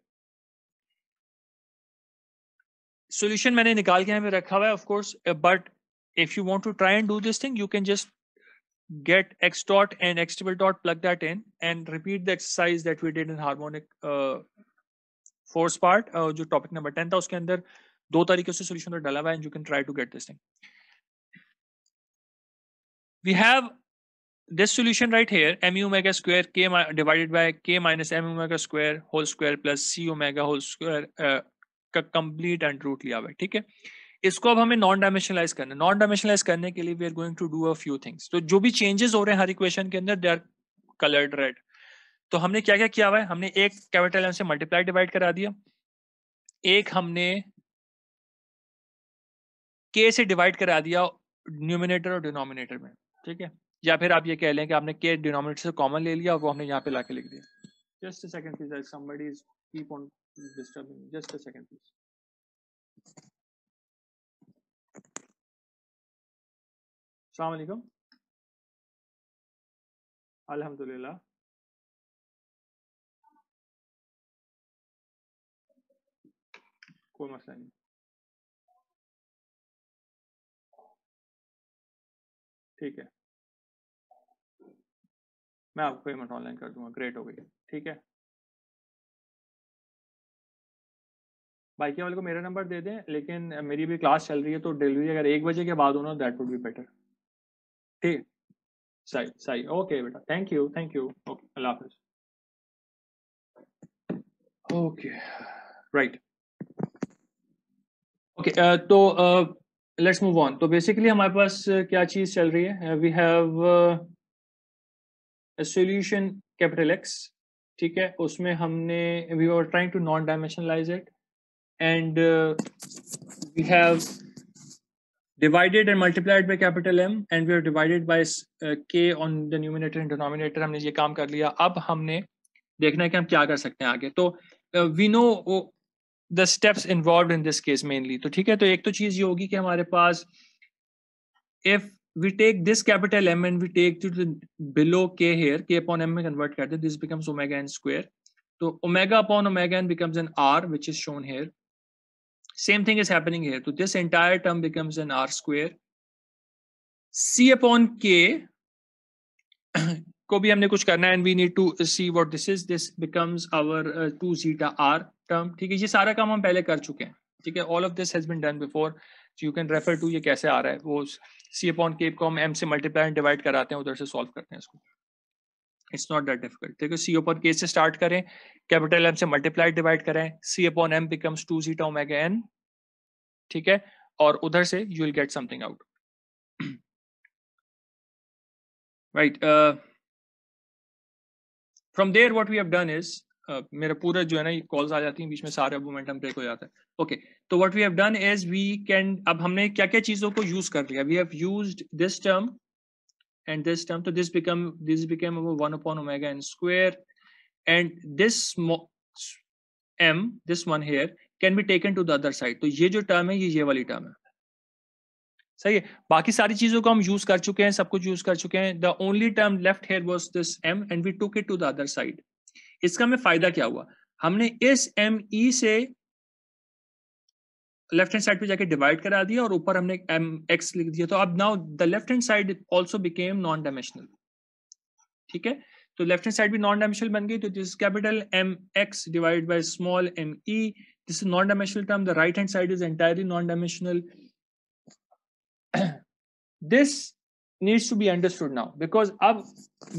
सॉल्यूशन मैंने निकाल के यहाँ पे रखा हुआ है of course, but if you want to try and do this thing, you can just get x dot and x triple dot, plug that in and repeat the exercise that we did in harmonic force part, जो topic number 10 था, उसके अंदर दो तरीके से solution तो डाला हुआ है, and you can try to get this thing. We have this solution right here, mu omega square k divided by k minus m omega square whole square plus c omega whole square का complete under root लिया हुआ है, ठीक है। इसको अब हमें non डायमेंशनलाइज करना है। नॉन डायमेंशनलाइज करने के लिए we are going to do a few things. तो जो भी चेंजेस हो रहे हैं हर इक्वेशन के अंदर, दे आर कलर्ड रेड। तो हमने क्या क्या किया हुआ है? हमने एक कैपिटल एम से मल्टीप्लाई डिवाइड करा दिया, एक हमने के से डिवाइड करा दिया न्यूमिनेटर और डिनोमिनेटर में, ठीक है। या फिर आप ये कह लें कि आपने के डिनोमिनेटर से कॉमन ले लिया और वो हमने यहाँ पे लाके लिख दिया। Just a second please, somebody is keep on disturbing, just a second please. अस्सलाम वालेकुम। अल्हम्दुलिल्लाह। कोई मसला नहीं, ठीक है। मैं आपको पेमेंट ऑनलाइन कर दूंगा, ग्रेट हो गई, ठीक है। बाइक वाले को मेरा नंबर दे दें, लेकिन मेरी भी क्लास चल रही है, तो डिलीवरी अगर 1 बजे के बाद हो ना, दैट वुड बी बेटर, ठीक। सही सही, ओके बेटा, थैंक यू, ओके, अल्लाह हाफिज। Okay right, okay. तो लेट्स मूव ऑन। तो बेसिकली हमारे पास क्या चीज चल रही है? We have solution capital X, ठीक है। उसमें हमने we are trying to non dimensionalize it, and we have divided and multiplied by capital M, and we are divided by k on the numerator and denominator. हमने ये काम कर लिया। अब हमने देखना है कि हम क्या कर सकते हैं आगे। तो we know the steps involved in this case mainly. तो ठीक है, तो एक तो चीज ये होगी कि हमारे पास if we take this capital M and we take to the below k here, k upon M में convert करते हैं, this becomes omega n square. तो omega upon omega n becomes an r, which is shown here. Same thing is happening here. So this entire term becomes an r square. C upon k को भी हमने कुछ करना है, and we need to see what this is. This becomes our 2 zeta r term. ठीक है, ये सारा काम हम पहले कर चुके हैं. ठीक है, all of this has been done before. So you can refer to ये कैसे आ रहा है. वो c upon k को हम m से multiply and divide कराते हैं, उधर से solve करते हैं इसको. It's not that difficult. देखो c upon k से start करें, capital M से multiply divide करें, c upon m becomes 2 zeta omega n. ठीक है, और उधर से you will get something out. Right. From there what we have done is मेरा पूरा जो है ना कॉल्स आ जाती हैं बीच में, सारा मोमेंटम ब्रेक हो जाता है. ओके, तो what we have done is we can, अब हमने क्या क्या चीजों को यूज कर लिया. We have used this term and this term, so this became over 1 upon omega n square, and this m, this one here can be taken to the other side. तो ये जो टर्म है ये वाली term है. सही है, बाकी सारी चीजों को हम यूज कर चुके हैं, सब कुछ यूज कर चुके हैं. The only term left here was this m and we took it to the other side. इसका हमें फायदा क्या हुआ, हमने इस me से लेफ्ट हैंड साइड पे जाके डिवाइड करा दिया और ऊपर हमने mx लिख दिया. तो अब now the left hand side also became non dimensional. ठीक है, तो लेफ्ट हैंड साइड भी नॉन डायमेंशनल बन गई. तो this capital mx divided by small me, this is non dimensional term. The right hand side is entirely non dimensional. This needs to be understood now because अब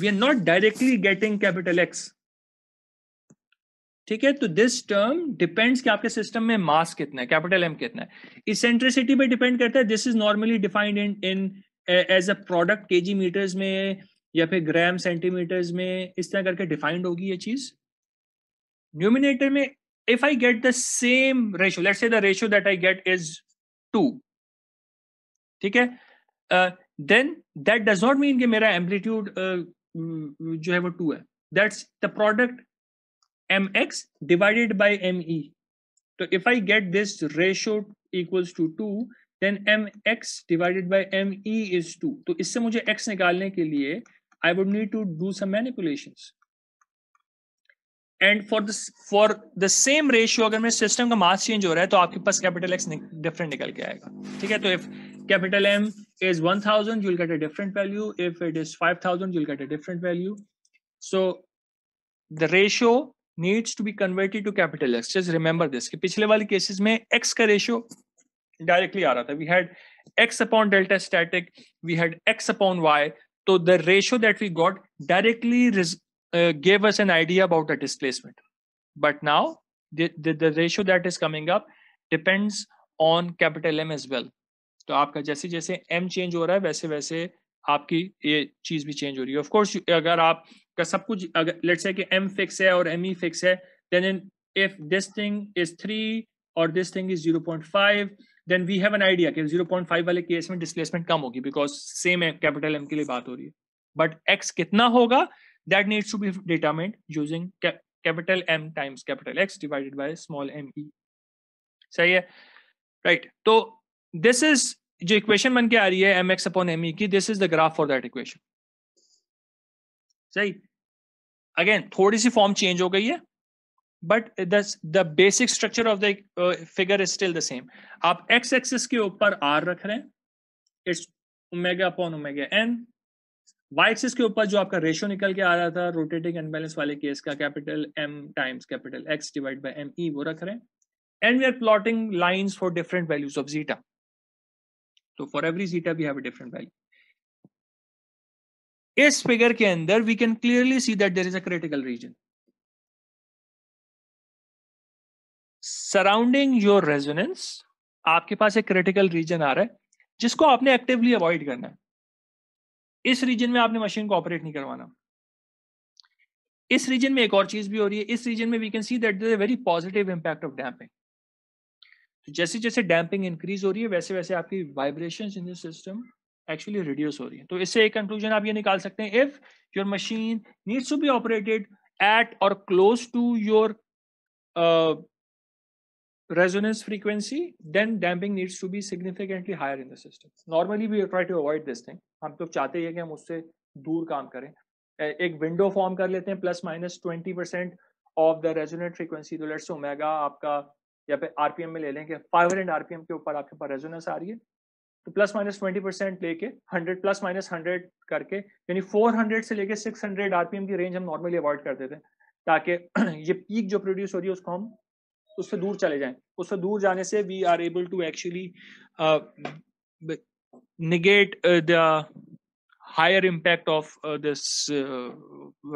we are not directly getting capital X. ठीक है, तो this term depends कि आपके system में मास कितना है, capital M कितना है. इसेंट्रिसिटी पे डिपेंड करता है. This is normally defined in as a product kg metres में या फिर ग्राम सेंटीमीटर्स में, इस तरह करके डिफाइंड होगी ये चीज. न्यूमिनेटर में if I get the same ratio, let's say the ratio that I get is 2. ठीक है, then that does not mean कि मेरा एम्पलीट्यूड जो है वो 2 है. That's the product mx divided by me. So if I get this ratio equals to 2, then mx divided by me is 2. तो इससे मुझे x निकालने के लिए I would need to do some manipulations. And for the same ratio, अगर मेरे system का mass change हो रहा है तो आपके पास कैपिटल x डिफरेंट निकल के आएगा. ठीक है, तो if capital M is 1000, you'll get a different value. If it is 5000, you'll get a different value. So the ratio needs to be converted to capital X. Just remember this कि पिछले वाले cases में x का ratio directly आ रहा था. We had x upon delta static, we had x upon y. So the ratio that we got directly gave us an idea about the displacement. But now the ratio that is coming up depends on capital M as well. तो आपका जैसे जैसे m change हो रहा है वैसे वैसे आपकी ये चीज भी चेंज हो रही है. ऑफ कोर्स अगर आप का सब कुछ, अगर लेट्स से कि m फिक्स है और me फिक्स है, then if this thing is 3 और this thing is 0.5, then we have an idea कि 0.5 वाले केस में डिस्प्लेसमेंट कम होगी बिकॉज सेम है, कैपिटल M के लिए बात हो रही है. बट x कितना होगा that needs to be determined using capital M times capital X divided by small me. सही है, राइट. तो दिस इज जो इक्वेशन बन के आ रही है mx अपॉन me की, this is the graph for that equation. सही, अगेन थोड़ी सी फॉर्म चेंज हो गई है but the basic structure of the figure is still the same. आप x एक्सिस के ऊपर r रख रहे हैं, it's omega upon omega n. y axis के ऊपर जो आपका रेशियो निकल के आ रहा था रोटेटिंग अनबैलेंस वाले केस का, capital M times capital X divide by me, वो रख रहे हैं. And we are plotting lines for different values of zeta. तो for every zeta we have a different value. इस फिगर के अंदर we can clearly see that there is a critical region surrounding your resonance. आपके पास एक critical reason आ रहा है जिसको आपने एक्टिवली अवॉइड करना है. इस रीजन में आपने मशीन को ऑपरेट नहीं करवाना. इस रीजन में एक और चीज भी हो रही है. इस रीजन में we can see that there is a very positive impact of damping. जैसे जैसे डैम्पिंग इंक्रीज हो रही है वैसे वैसे आपकी vibrations in the system actually reduce हो रही है. तो इससे एक कंक्लूजन आप ये निकाल सकते हैं, if your machine needs to be operated at or close to your resonance frequency, then damping needs to be significantly higher in the system. Normally we try to avoid this thing. हम तो चाहते हैं कि हम उससे दूर काम करें. एक विंडो फॉर्म कर लेते हैं plus minus 20% of the resonant frequency. तो लेट्स ओमेगा आपका या फिर आरपीएम में ले लें कि 500 आरपीएम के ऊपर आपके पास रेजोनेंस आ रही है, तो प्लस माइनस 20% लेके 100 प्लस माइनस 100 करके, यानी 400 से लेके 600 आरपीएम की रेंज हम नॉर्मली अवॉइड करते थे, ताकि ये पीक जो प्रोड्यूस हो रही है उसको हम उससे दूर चले जाएं। उससे दूर जाने से we are able to actually negate the higher impact of this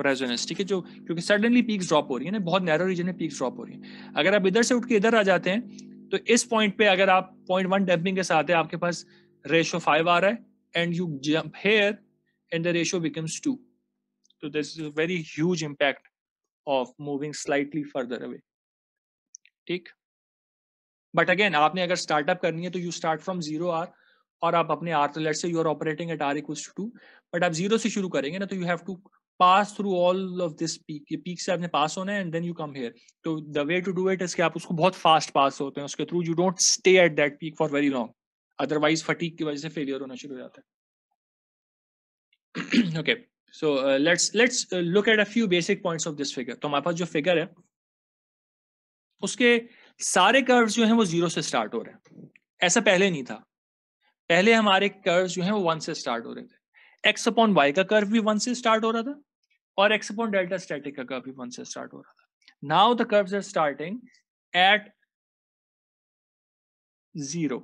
resonance, ठीक है, जो क्योंकि सडनली पीक्स ड्रॉप हो रही है ना, बहुत नैरो रीजन में पीक्स ड्रॉप हो रही है। अगर आप इधर से उठ के इधर आ जाते हैं तो इस पॉइंट पे अगर आप 0.1 डैम्पिंग के साथ है, आपके पास रेशियो 5 आ रहा है, and you jump here and the ratio becomes 2, तो this is a very huge impact of moving slightly further away, ठीक। बट अगेन आपने अगर स्टार्टअप करनी है तो यू स्टार्ट फ्रॉम 0 आर, और आप अपने आर, तो let's say you are operating at R equals to 2, but आप 0 से शुरू करेंगे ना, तो you have to pass through all of this peak, ये पीक से आपने पास होना है and then you come here. तो the way to do it is कि आप उसको बहुत फास्ट पास होते हैं उसके थ्रू, you don't stay at that peak for very long, otherwise fatigue की वजह से फेलियर होना शुरू हो जाता है। Okay, so let's look at a few basic points of this figure. तो हमारे पास जो फिगर है उसके सारे कर्व्स जो हैं वो 0 से स्टार्ट हो रहे हैं, ऐसा पहले नहीं था। पहले हमारे कर्व्स जो हैं वो 1 से स्टार्ट हो रहे थे। एक्स अपॉन वाई का कर्व भी 1 से स्टार्ट हो रहा था, और एक्स अपॉन डेल्टा स्टैटिक का कर्व भी 1 से स्टार्ट हो रहा था। Now the curves are starting at 0,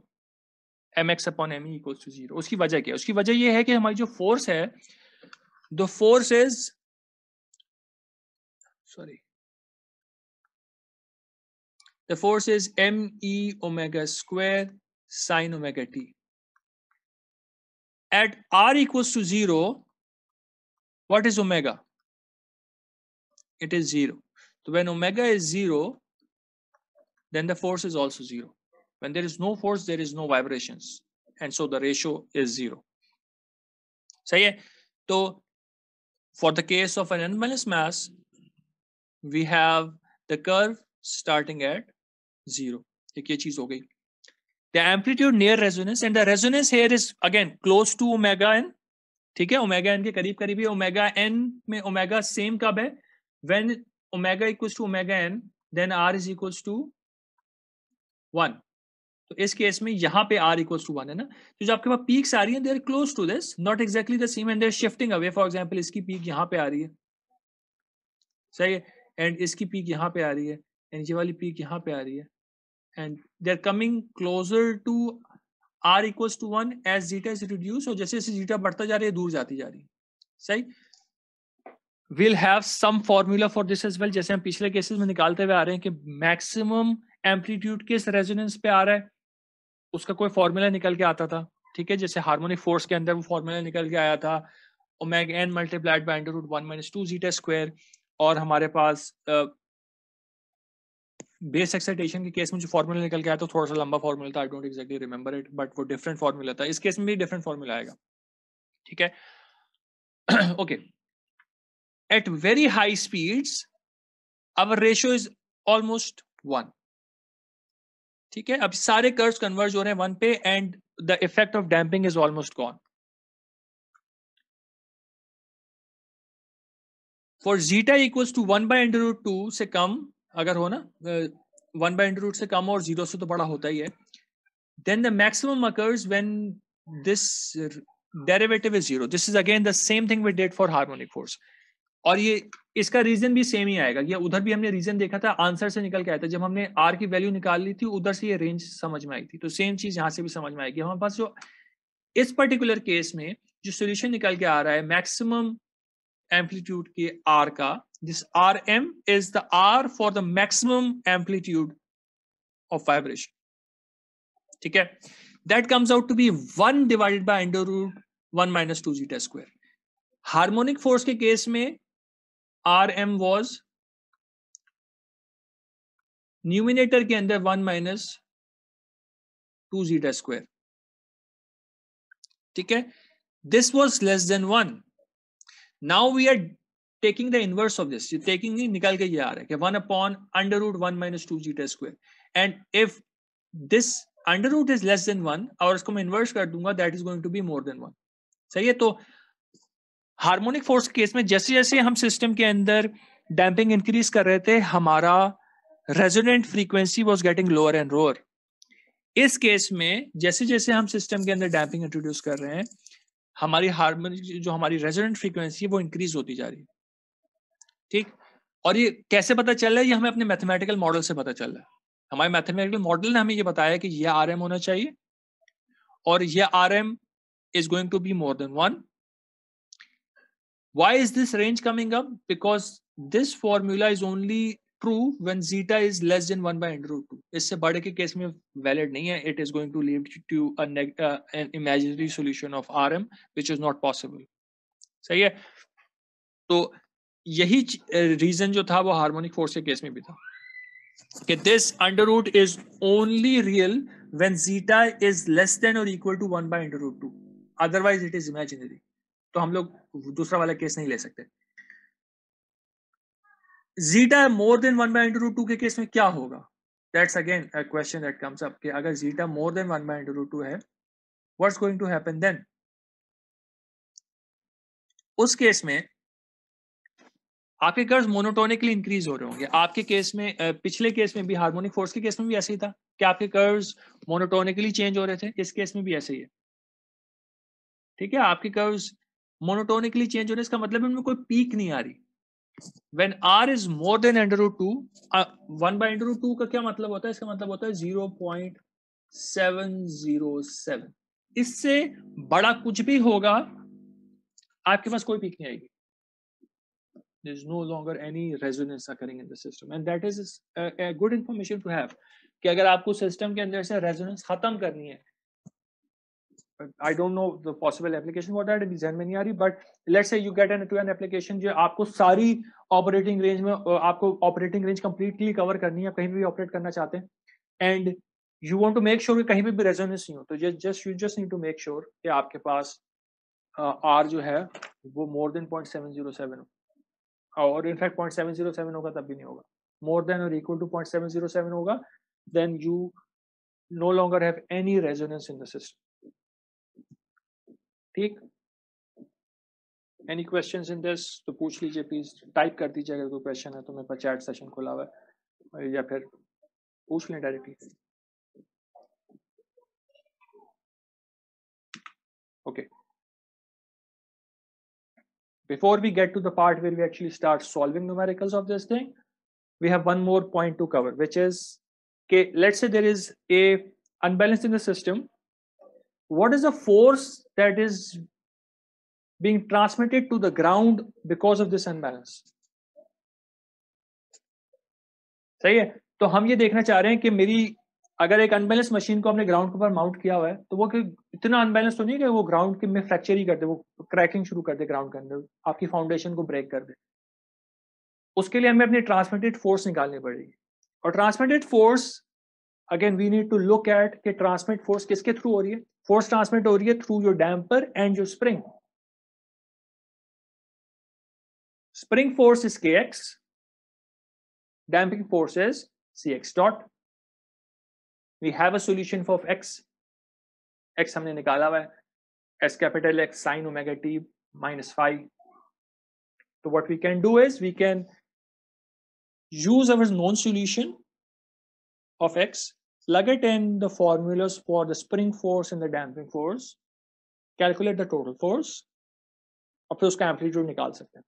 mx upon me equals to 0। उसकी वजह क्या है? उसकी वजह ये है कि हमारी जो फोर्स है, the force is, sorry, the force is me omega square sin omega t. At r equals to 0, what is omega? It is 0. So when omega is 0, then the force is also 0. When there is no force, there is no vibrations, and so the ratio is 0. सही है? तो for the case of an n-minus mass, we have the curve starting at 0. एक ये चीज हो गई. The amplitude near resonance, and the resonance here is again close to omega n. ठीक है, ओमेगा एन के करीब करीब ही. ओमेगा एन में ओमेगा सेम कब है? When omega equals to omega n, then r is equals to 1. तो इस केस में यहाँ पे r equals to 1 है ना, तो जो आपके पास पीक्स आ रही हैं, they are close to this, not exactly the same, and they are shifting away. For example, इसकी पीक यहाँ पे आ रही है, सही है, एंड इसकी पीक यहाँ पे आ रही है, एंड ये वाली पीक यहाँ पे आ रही है, and they are coming closer to r equals to 1 as zeta is reduced, और जैसे जैसे zeta बढ़ता जा रही है दूर जाती जा रही है, सही. We'll have some formula for this as well, जैसे हम पिछले केसेस में निकालते हुए आ रहे हैं कि मैक्सिमम एम्पलीट्यूड किस रेजोनेंस पे आ रहा है, उसका कोई फॉर्मूला निकल के आता था, ठीक है. जैसे हार्मोनिक फोर्स के अंदर वो फॉर्मूला निकल के आया था, omega n multiplied by under root 1 minus 2 zeta square. और हमारे पास बेस एक्साइटेशन के केस में जो फॉर्मूला निकल के आया था, थोड़ा सा लंबा फॉर्मूला था, I don't exactly remember it, but वो डिफरेंट फॉर्मूला था. इस केस में भी डिफरेंट फॉर्मूला आएगा, ठीक है. Okay, at very high speeds our ratio is almost 1, ठीक है. अब सारे कर्व्स कन्वर्ज हो रहे हैं 1 पे, and the effect of damping is almost gone. For zeta equals to 1 by under root 2 से कम अगर हो ना, 1 बाय अंडर रूट से कम और 0 से तो बड़ा होता ही है, then the maximum occurs when this derivative is 0. This is again the same thing we did for harmonic force. और ये इसका रीजन भी सेम ही आएगा. ये उधर भी हमने रीजन देखा था, आंसर से निकल के आया था, जब हमने आर की वैल्यू निकाल ली थी उधर से ये रेंज समझ में आई थी, तो सेम चीज यहाँ से भी समझ में आएगी. हमारे पास जो इस पर्टिकुलर केस में जो सोल्यूशन निकल के आ रहा है मैक्सिमम एम्पलीट्यूड के आर का, this r m is the r for the maximum amplitude of vibration, ठीक है. That comes out to be 1 divided by under root 1 minus 2 zeta square. Harmonic force के केस में Rm was न्यूमिनेटर के अंदर 1 minus 2 zeta square, ठीक है. This was less than 1. Now we are taking the inverse of this. Taking निकल के ये आ रहा है कि 1 upon under root 1 minus 2 zeta square, and if this under root is less than 1 और इसको मैं इन्वर्स कर दूंगा, that is going to be more than 1, सही है. तो हार्मोनिक फोर्स केस में जैसे जैसे हम सिस्टम के अंदर डैम्पिंग इंक्रीज कर रहे थे, हमारा resonant frequency was getting lower and lower. इस केस में जैसे जैसे हम सिस्टम के अंदर डैम्पिंग इंट्रोड्यूस कर रहे हैं, हमारी हार्मोनिक जो हमारी रेजोनेंट फ्रीक्वेंसी है वो इंक्रीज होती जा रही है। ठीक, और ये कैसे पता चल रहा है? ये हमें अपने मैथमेटिकल मॉडल से पता चल रहा है। हमारे मैथमेटिकल मॉडल ने हमें ये बताया कि ये आरएम होना चाहिए और ये RM is going to be more than 1. Why is this range coming up? Because this formula is only true when zeta is less than 1 by under root 2. इससे बड़े के केस में valid नहीं है. It is going to lead to an imaginary solution of RM, which is not possible. सही है? तो यही रीजन जो था वो हार्मोनिक फोर्स के केस में भी था कि this under root is only real when zeta is less than or equal to 1 by under root 2. Otherwise it is imaginary. तो हम लोग दूसरा वाला केस नहीं ले सकते। Zeta more than 1 by under root 2 के केस में क्या होगा? That's again a question that comes up कि अगर zeta more than 1 by under root 2 है, what's going to happen then? उस केस में आपके कर्व्स मोनोटोनिकली इंक्रीज हो रहे होंगे। आपके केस में पिछले केस में भी, हार्मोनिक फोर्स के केस में भी ऐसे ही था कि आपके कर्व्स मोनोटोनिकली चेंज हो रहे थे। इस केस में भी ऐसे ही है। ठीक है, आपके कर्व्स मोनोटोनिकली चेंज हो रहे हैं, इसका मतलब इनमें कोई पीक नहीं आ रही। When r is more than under root 2, 1 by under root 2 का क्या मतलब होता है? इसका मतलब होता है 0.707। इससे बड़ा कुछ भी होगा, आपके पास कोई पीक नहीं आएगी। There is no longer any resonance occurring in the system, and that is a good information to have कि अगर आपको सिस्टम के अंदर से रेजोनेंस खत्म करनी है, I don't know the possible application for that, design में नहीं आ रही, but let's say you get into an application जो आपको सारी ऑपरेटिंग रेंज में, आपको ऑपरेटिंग रेंज कंप्लीटली कवर करनी है, कहीं भी ऑपरेट करना चाहते हैं, and you want to make sure कि कहीं भी रेजोनेंस नहीं हो, तो you just need to make sure कि आपके पास आर जो है वो मोर देन 0.707 हो, और इनफैक्ट 0.707 होगा तब भी नहीं होगा। मोर देन और इक्वल टू 0.707 होगा, then you no longer have any resonance in the system. ठीक, एनी क्वेश्चंस इन दिस तो पूछ लीजिए प्लीज, टाइप कर दीजिए अगर कोई क्वेश्चन है तो। मेरे पास चैट सेशन खुला हुआ है, या फिर पूछ लें directly. Okay, before we get to the part where we actually start solving numericals of this thing, we have one more point to cover, which is, okay, let's say there is a unbalance in the system. What is the force that is being transmitted to the ground because of this unbalance? सही है, तो हम ये देखना चाह रहे हैं कि मेरी अगर एक अनबैलेंस मशीन को हमने ग्राउंड के ऊपर माउंट किया हुआ है, तो वो इतना अनबैलेंस तो नहीं कि वो ग्राउंड के में फ्रैक्चर ही कर दे, वो क्रैकिंग शुरू कर दे ग्राउंड के अंदर, आपकी फाउंडेशन को ब्रेक कर दे। उसके लिए हमें अपनी ट्रांसमिटेड फोर्स निकालनी पड़ेगी, और transmitted force again we need to look at कि ट्रांसमिट फोर्स किसके थ्रू हो रही है। फोर्स ट्रांसमिट हो रही है through your damper and your spring. Spring force is kx, damping force is cx dot. We have a solution for x. x हमने निकाला हुआ है, s capital X sin omega t minus phi. So what we can do is we can use our known solution of x, plug it in the formulas for the spring force and the damping force, calculate the total force, और फिर उसका amplitude निकाल सकते हैं।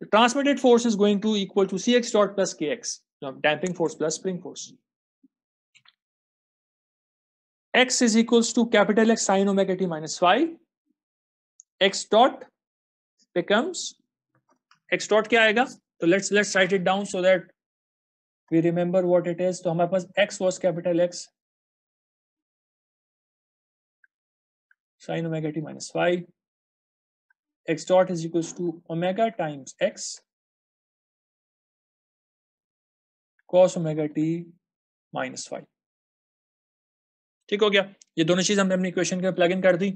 The transmitted force is going to equal to cx dot plus kx, damping force plus spring force. X is equals to capital X sin omega t minus phi. X dot becomes, X dot क्या आएगा? तो let's write it down so that we remember what it is. तो हमारे पास X was capital X sin omega t minus phi. X dot is equals to omega times X cos omega t minus phi. ठीक हो गया? ये दोनों चीज हमने अपनी इक्वेशन के प्लग इन कर दी।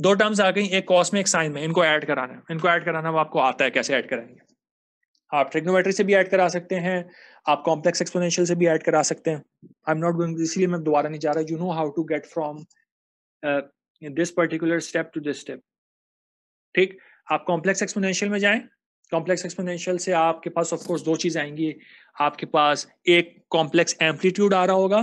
दो टर्म्स आ गई, एक कॉस में एक साइन में, इनको ऐड कराना है। इनको ऐड कराना वो आपको आता है, कैसे ऐड कराएंगे। आप ट्रिग्नोमेट्री से भी ऐड करा सकते हैं, आप कॉम्प्लेक्स एक्सपोनेंशियल से भी ऐड करा सकते हैं। आई एम नॉट गोइंग, इसलिए मैं दोबारा नहीं जा रहा। You know how to get from this particular step to this step. ठीक, आप कॉम्प्लेक्स एक्सपोनेंशियल में जाएं, कॉम्प्लेक्स एक्सपोनेंशियल से आपके पास ऑफ कोर्स दो चीज आएंगी, आपके पास एक कॉम्प्लेक्स एम्पलीट्यूड आ रहा होगा,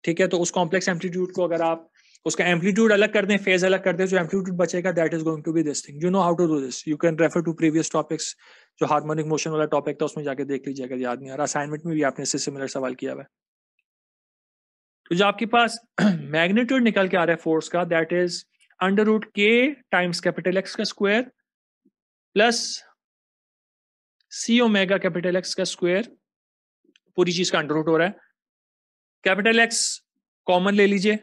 ठीक है, तो उस कॉम्प्लेक्स एम्पलीट्यूड को अगर आप उसका एम्पलीट्यूड अलग कर दें, फेज अलग कर दें, जो एम्पलीट्यूड बचेगा that is going to be this thing. You know how to do this, you can refer to previous topics, जो हार्मोनिक मोशन वाला टॉपिक था उसमें जाके देख लीजिएगा, याद नहीं आ रहा, असाइनमेंट में भी आपने इससे सिमिलर सवाल किया हुआ है। तो जो आपके पास मैग्नीट्यूड निकल के आ रहा है फोर्स का, दैट इज अंडर रूट के टाइम्स कैपिटल एक्स का स्क्वायर प्लस सी ओमेगा कैपिटल एक्स का स्क्वायर, पूरी चीज का अंडर रूट हो रहा है। कैपिटल एक्स कॉमन ले लीजिए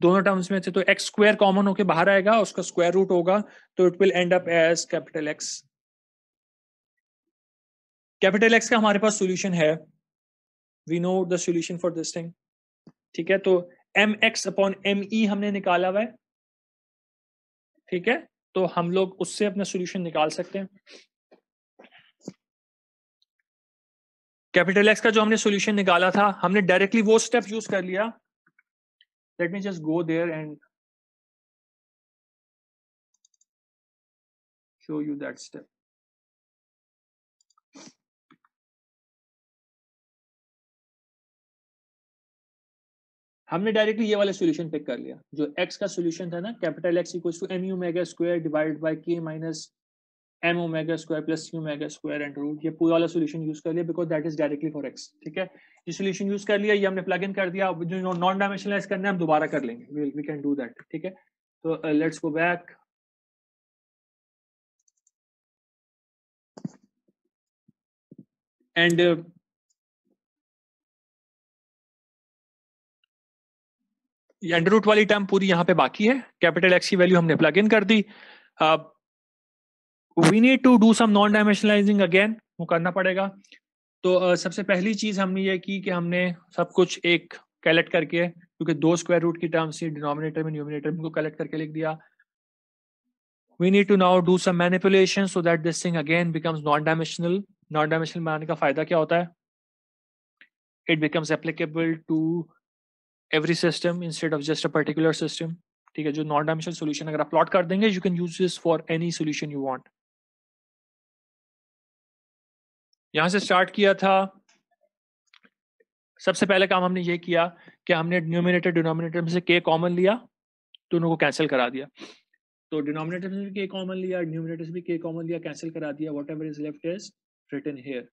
दोनों टर्म्स में से, तो एक्स स्क्वायर कॉमन होके बाहर आएगा, उसका स्क्वायर रूट होगा, तो it will end up as capital x. Capital x का हमारे पास सॉल्यूशन है, we know the solution for this thing, ठीक है, तो m x upon m e हमने निकाला हुआ है, ठीक है, तो हम लोग उससे अपना सॉल्यूशन निकाल सकते हैं। कैपिटल एक्स का जो हमने सॉल्यूशन निकाला था, हमने डायरेक्टली वो स्टेप यूज कर लिया। Let me just go there and show you that step. हमने डायरेक्टली ये वाला सॉल्यूशन पिक कर लिया, जो x का सॉल्यूशन था ना, capital x equals to m omega square divided by k minus m omega square plus c omega square and root, ये पूरा वाला सॉल्यूशन यूज कर लिया because that is directly for x, ठीक है। ये सॉल्यूशन यूज कर लिया, ये हमने प्लग इन कर दिया, जो नॉन डायमेंशनलाइज करना है हम दोबारा कर लेंगे, वी कैन डू दैट, ठीक है। तो लेट्स गो बैक एंड ये अंडर रूट वाली टर्म पूरी यहाँ पे बाकी है, कैपिटल एक्स की वैल्यू हमने प्लग इन कर दी। We need to do some non dimensionalizing again, वो करना पड़ेगा। तो सबसे पहली चीज हमने ये की कि हमने सब कुछ एक कलेक्ट करके, क्योंकि दो स्क्वायर रूट की टर्म्स थी डिनोमिनेटर में न्यूमिनेटर में, को कलेक्ट करके लिख दिया। We need to now do some manipulation so that this thing again becomes non dimensional. Non dimensional बनाने का फायदा क्या होता है, it becomes applicable to every system instead of just a particular system, ठीक है। जो नॉन डायमेंशनल सॉल्यूशन अगर आप प्लॉट कर देंगे, you can use this for any solution you want. यहां से स्टार्ट किया था, सबसे पहले काम हमने ये किया कि हमने न्यूमिनेटर डिनोमिनेटर में से k कॉमन लिया, दोनों को कैंसिल करा दिया। तो डिनोमिनेटर में भी k कॉमन लिया, न्यूमिनेटर से भी k कॉमन लिया, कैंसिल करा दिया, whatever is left is written here.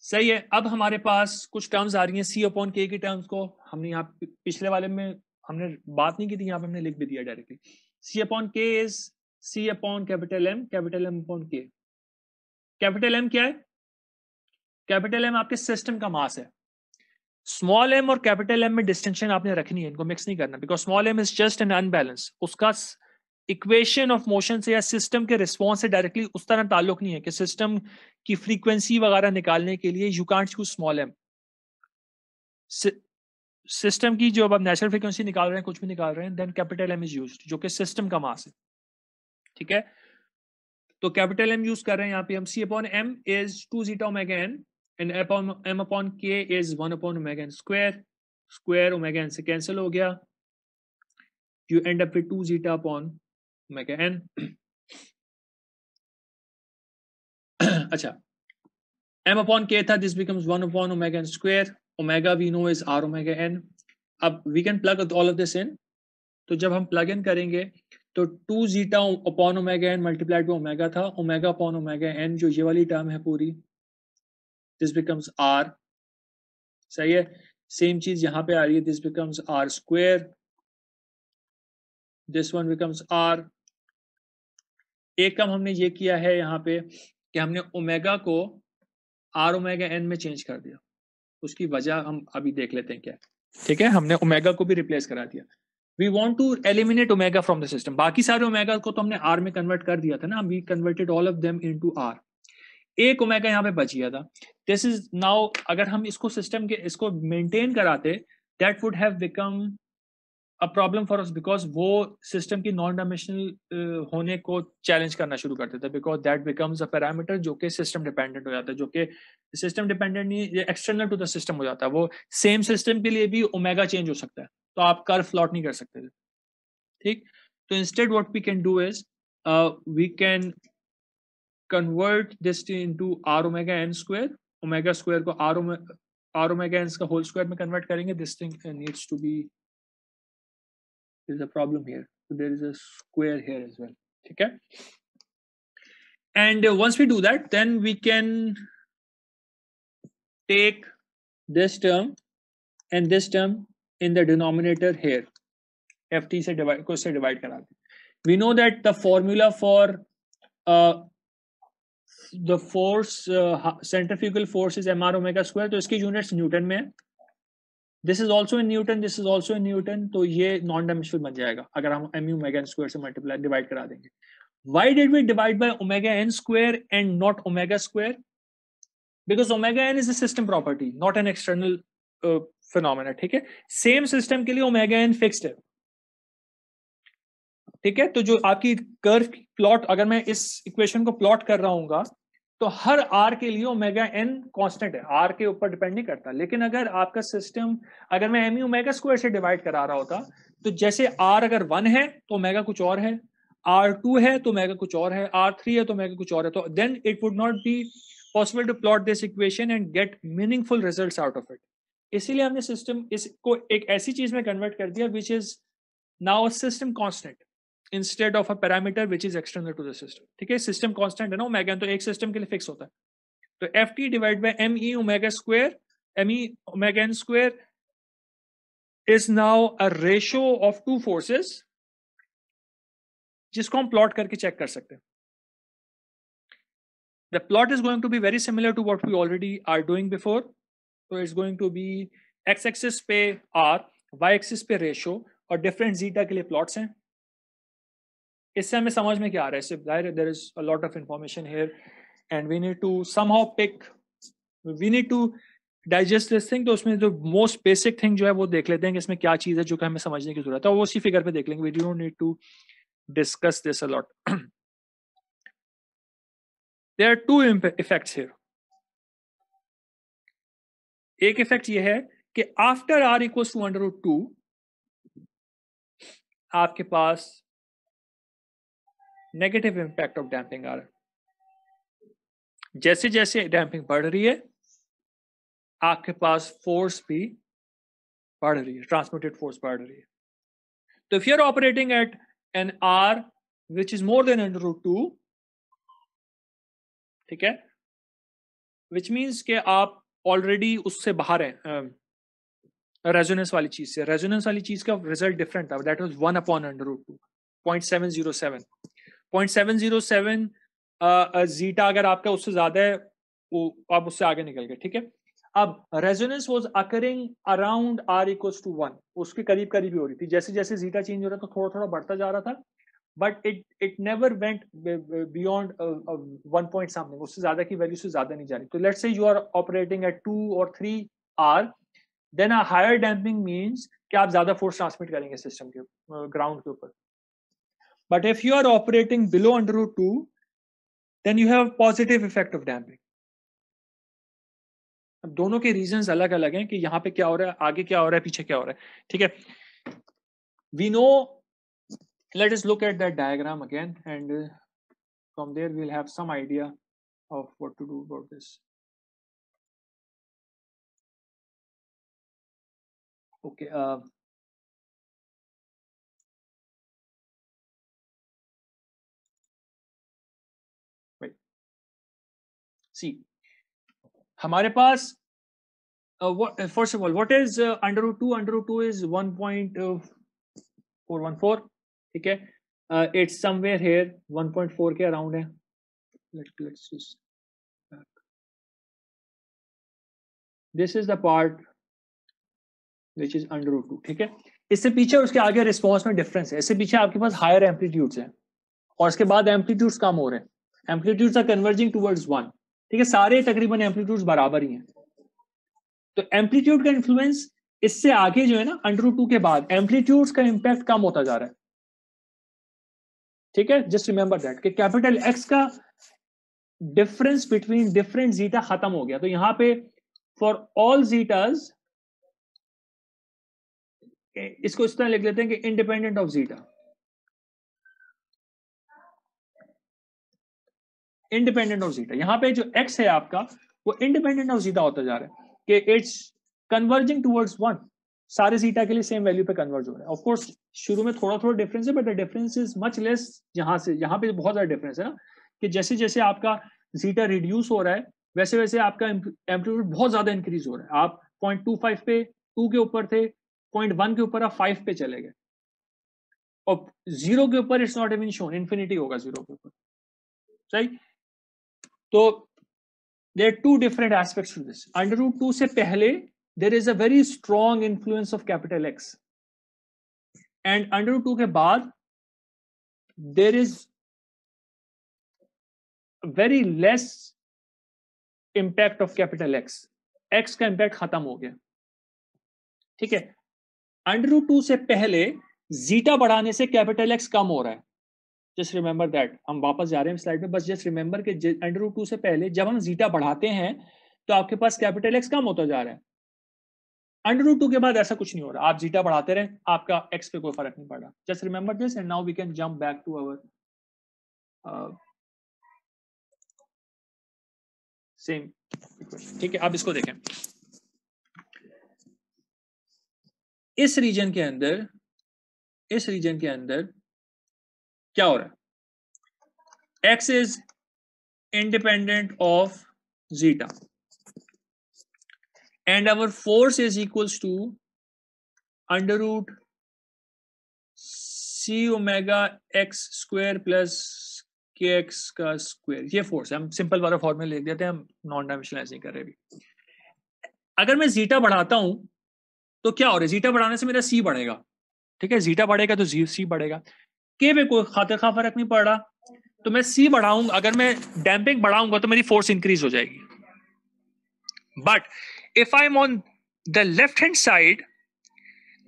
सही है। अब हमारे पास कुछ टर्म्स आ रही हैं c अपॉन k की टर्म्स को हमने यहाँ पिछले वाले में हमने बात नहीं की थी, यहाँ पे हमने लिख भी दिया directly. c upon k is c upon capital m upon k। Capital m क्या है, कैपिटल m आपके सिस्टम का मास है। स्मॉल m और कैपिटल m में डिस्टिंक्शन आपने रखनी है, इनको मिक्स नहीं करना, because small m is just an unbalance, उसका इक्वेशन ऑफ मोशन से या सिस्टम के रिस्पॉन्स से डायरेक्टली उस तरह ताल्लुक नहीं है कि सिस्टम की फ्रीक्वेंसी वगैरह निकालने के लिए you can't use small m। System की जो अब आप नेचुरल फ्रीक्वेंसी निकाल रहे हैं, कुछ भी निकाल रहे हैं, then capital m is used, जो कि सिस्टम का मास है, ठीक है। तो कैपिटल m यूज कर रहे हैं यहाँ पे हम। c upon m is 2 zeta omega n and m upon k is 1 upon omega n square, square omega n से कैंसिल हो गया, you end up with 2 zeta upon omega n। अच्छा, m अपॉन k था, this becomes 1 upon omega n square, omega we know is r omega n। अब we can plug all of this in, तो जब हम plug in करेंगे तो 2 zeta upon omega n multiplied by omega था, omega upon omega n जो ये वाली टर्म है पूरी, दिस बिकम्स r। सही है। सेम चीज यहां पे आ रही है, this becomes r square, this one becomes r। एक काम हमने ये किया है यहाँ पे कि हमने ओमेगा को r ओमेगा n में चेंज कर दिया, उसकी वजह हम अभी देख लेते हैं क्या, ठीक है। हमने ओमेगा को भी रिप्लेस करा दिया। We want to eliminate omega from the system, बाकी सारे ओमेगा को तो हमने आर में कन्वर्ट कर दिया था ना, we converted all of them into r. एक ओमेगा यहाँ पे बच गया था, दिस इज नाउ, अगर हम इसको सिस्टम के इसको मेंटेन कराते, that would have become a problem for us, because वो सिस्टम की नॉन डायमेंशनल होने को चैलेंज करना शुरू कर देता है, because that becomes a parameter जो कि सिस्टम डिपेंडेंट हो जाता है, जो कि सिस्टम डिपेंडेंट नहीं, ये एक्सटर्नल टू द सिस्टम हो जाता है। वो सेम सिस्टम के लिए भी ओमेगा चेंज हो सकता है, तो आप कर्व प्लॉट नहीं कर सकते, ठीक। तो instead what we can do is we can convert this into r omega n square. Omega square को r omega n का whole square में convert करेंगे. This thing needs to be, there's a problem here. So there is a square here as well. Okay. And once we do that, then we can take this term and this term in the denominator here. ft से divide को से divide करा दें. We know that the formula for the force, centrifugal force is mr omega square. तो इसकी units Newton में है. This is also in Newton, this is also in Newton. तो ये नॉन डायमेंशनल बन जाएगा अगर हम mu omega n square से मल्टीप्लाई डिवाइड करा देंगे. Why did we divide by omega n square and not omega square? Because omega n is a system property, not an external phenomena. ठीक है. Same system के लिए omega n fixed है. ठीक है. तो जो आपकी कर्व प्लॉट, अगर मैं इस इक्वेशन को प्लॉट कर रहा हूँ तो हर r के लिए ओमेगा n कांस्टेंट है, r के ऊपर डिपेंड नहीं करता. लेकिन अगर आपका सिस्टम, अगर मैं mu ओमेगा स्क्वायर से डिवाइड करा रहा होता, तो जैसे r अगर 1 है तो ओमेगा कुछ और है, r2 है तो ओमेगा कुछ और है, r3 है तो ओमेगा कुछ और है. तो then it would not be possible to plot this equation and get meaningful results out of it. इसीलिए हमने सिस्टम इसको एक ऐसी चीज में कन्वर्ट कर दिया which is now a system constant instead of a parameter which is external to the system. ठीक है. सिस्टम कांस्टेंट है ना ओमेगा, तो एक सिस्टम के लिए फिक्स होता है. तो ft divide by me omega square, me omega n square is now a ratio of two forces, जिसको हम प्लॉट करके चेक कर सकते हैं. The plot is going to be very similar to what we already are doing before. So it's going to be x axis पे r, y axis पे ratio और different zeta के लिए plots हैं. इससे हमें समझ में क्या आ रहा है? There is a lot of information here and we need to somehow we need to digest this thing. तो उसमें जो most basic thing जो है वो देख लेते हैं कि इसमें क्या चीज़ है जो कि हमें समझने की जरूरत है, वो उसी फिगर पे देख लेंगे. We don't need to discuss this a lot. There are two effects here. एक इफेक्ट ये है कि आफ्टर r equals to √2 आपके पास नेगेटिव इंपैक्ट ऑफ डैम्पिंग आ रहा है. जैसे जैसे डैम्पिंग बढ़ रही है आपके पास फोर्स भी बढ़ रही है, ट्रांसमिटेड फोर्स बढ़ रही है. तो if you are operating at an r which is more than √2, ठीक है, विच मीन्स के आप ऑलरेडी उससे बाहर हैं रेजोनेंस वाली चीज से. रेजोनेंस वाली चीज का रिजल्ट डिफरेंट था, दैट वाज 1/√2, 0.707. 0.707 जीटा अगर आपका उससे ज्यादा है वो आप उससे आगे निकल गए. ठीक है. अब resonance was occurring around r equals to 1, उसके करीब करीब ही हो रही थी. जैसे जैसे जीटा चेंज हो रहा था थोड़ा थोड़ा बढ़ता जा रहा था, but it never went beyond 1 point something. उससे ज्यादा की वैल्यू से ज्यादा नहीं जा रही. तो let's say you are operating at 2 or 3 r, then a higher damping means कि आप ज्यादा फोर्स ट्रांसमिट करेंगे सिस्टम के ग्राउंड के ऊपर. But if you are operating below √2 then you have positive effect of damping. अब दोनों के रीजंस अलग अलग हैं कि यहाँ पे क्या हो रहा है, आगे क्या हो रहा है, पीछे क्या हो रहा है. ठीक है. We know, let us look at that diagram again and from there we'll have some idea of what to do about this. Okay. Wait. See, हमारे पास first of all, what is √2? √2 is 1.414. ठीक है. It's somewhere here 1.4 के around है. Let's just this is the part which is √2. ठीक है. इससे पीछे उसके आगे रिस्पॉन्स में डिफरेंस है. इससे पीछे आपके पास हायर एम्पलीट्यूड्स हैं और इसके बाद एम्पलीट्यूड्स कम हो रहे हैं. Amplitudes are converging towards 1. ठीक है. सारे तकरीबन एम्पलीट्यूड्स बराबर ही हैं. तो एम्पलीट्यूड का इन्फ्लुएंस इससे आगे जो है ना √2 के बाद एम्पलीट्यूड्स का इंपैक्ट कम होता जा रहा है. ठीक है. जस्ट रिमेंबर दैट कि कैपिटल एक्स का डिफरेंस बिटवीन डिफरेंट जीटा खत्म हो गया. तो यहां पे फॉर ऑल जीटास इसको इस तरह लिख लेते हैं कि independent of zeta. Independent of zeta. यहाँ पे जो x है आपका वो इंडिपेंडेंट ऑफ जीटा होता जा रहा है कि इट्स कन्वर्जिंग टुवर्ड्स 1, सारे जीटा के लिए सेम वैल्यू पे कन्वर्ज हो रहा है। ऑफ कोर्स शुरू में थोड़ा थोड़ा डिफरेंस है, but the difference is much less. यहाँ से यहाँ पे बहुत ज्यादा डिफरेंस है ना, कि जैसे जैसे आपका जीटा रिड्यूस हो रहा है वैसे वैसे आपका एम्पलीट्यूड बहुत ज्यादा इंक्रीज हो रहा है। आप 0.25 पे 2 के ऊपर थे, 0.1 के ऊपर आप 5 पे चले गए, और 0 के ऊपर it's not even shown, infinity होगा 0 के ऊपर, सही। तो there are two different aspects to this. Under root 2 से पहले there is a very strong influence of capital x, and under root 2 के बाद there is very less impact of capital x. X का इम्पैक्ट खत्म हो गया, ठीक है। अंडर रूट 2 से पहले जीटा बढ़ाने से कैपिटल एक्स कम हो रहा है, जस्ट रिमेंबर दैट। हम वापस जा रहे हैं स्लाइड में, बस जस्ट रिमेंबर कि अंडर रूट 2 से पहले जब हम जीटा बढ़ाते हैं तो आपके पास कैपिटल एक्स कम होता जा रहा है। अंडर रूट 2 के बाद ऐसा कुछ नहीं हो रहा, आप जीटा बढ़ाते रहे, आपका एक्स पे कोई फर्क नहीं पड़ रहा। Just remember this and now we can jump back to our same equation, ठीक है। अब इसको देखें, इस रीजन के अंदर क्या हो रहा है, x is independent of zeta and our force is equals to under root c omega x square plus kx का स्क्वायर। ये फोर्स है, हम सिंपल वाला फॉर्मूला लिख देते हैं, हम नॉन डायमेंशनलाइज नहीं कर रहे अभी। अगर मैं जीटा बढ़ाता हूं तो क्या हो रहा है, जीटा बढ़ाने से मेरा सी बढ़ेगा, ठीक है। जीटा बढ़ेगा तो सी बढ़ेगा, के पे कोई खातिर खा फर्क नहीं पड़ रहा, तो मैं सी बढ़ाऊंगा, अगर मैं डैम्पिंग बढ़ाऊंगा तो मेरी फोर्स इंक्रीज हो जाएगी। But if I'm on the left hand side,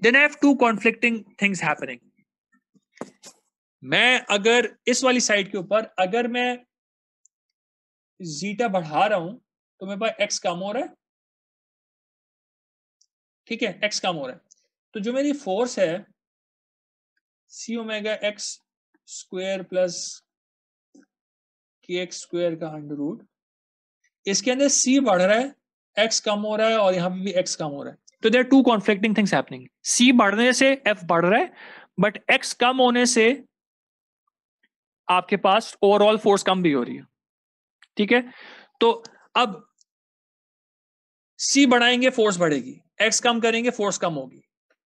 then I have two conflicting things happening. मैं अगर इस वाली साइड के ऊपर अगर मैं जीटा बढ़ा रहा हूं तो मेरे पास एक्स कम हो रहा है, ठीक है, एक्स कम हो रहा है। तो जो मेरी फोर्स है सी ओमेगा एक्स स्क्वायर प्लस के एक्स स्क्वायर का अंडर रूट, इसके अंदर सी बढ़ रहा है, एक्स कम हो रहा है, और यहां पे भी एक्स कम हो रहा है। तो there are two conflicting things happening. C बढ़ने से एफ बढ़ रहा है, बट एक्स कम होने से आपके पास ओवरऑल फोर्स कम भी हो रही है, ठीक है। तो अब सी बढ़ाएंगे फोर्स बढ़ेगी, एक्स कम करेंगे फोर्स कम होगी।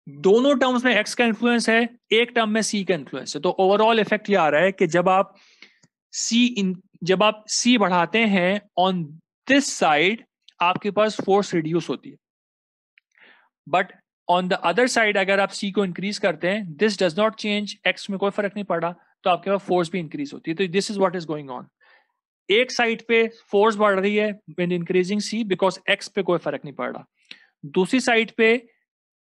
दोनों टर्म्स में एक्स का इन्फ्लुएंस है, एक टर्म में सी का इन्फ्लुएंस है। तो ओवरऑल इफेक्ट ये आ रहा है कि जब आप सी बढ़ाते हैं ऑन दिस साइड आपके पास फोर्स रिड्यूस होती है, but on the other side अगर आप सी को इंक्रीज करते हैं, this does not change, x में कोई फर्क नहीं पड़ा, तो आपके पास फोर्स भी इंक्रीज होती है। तो this is what is going on. एक साइड पे फोर्स बढ़ रही है when increasing c because x पे कोई फर्क नहीं पड़ रहा, दूसरी साइड पे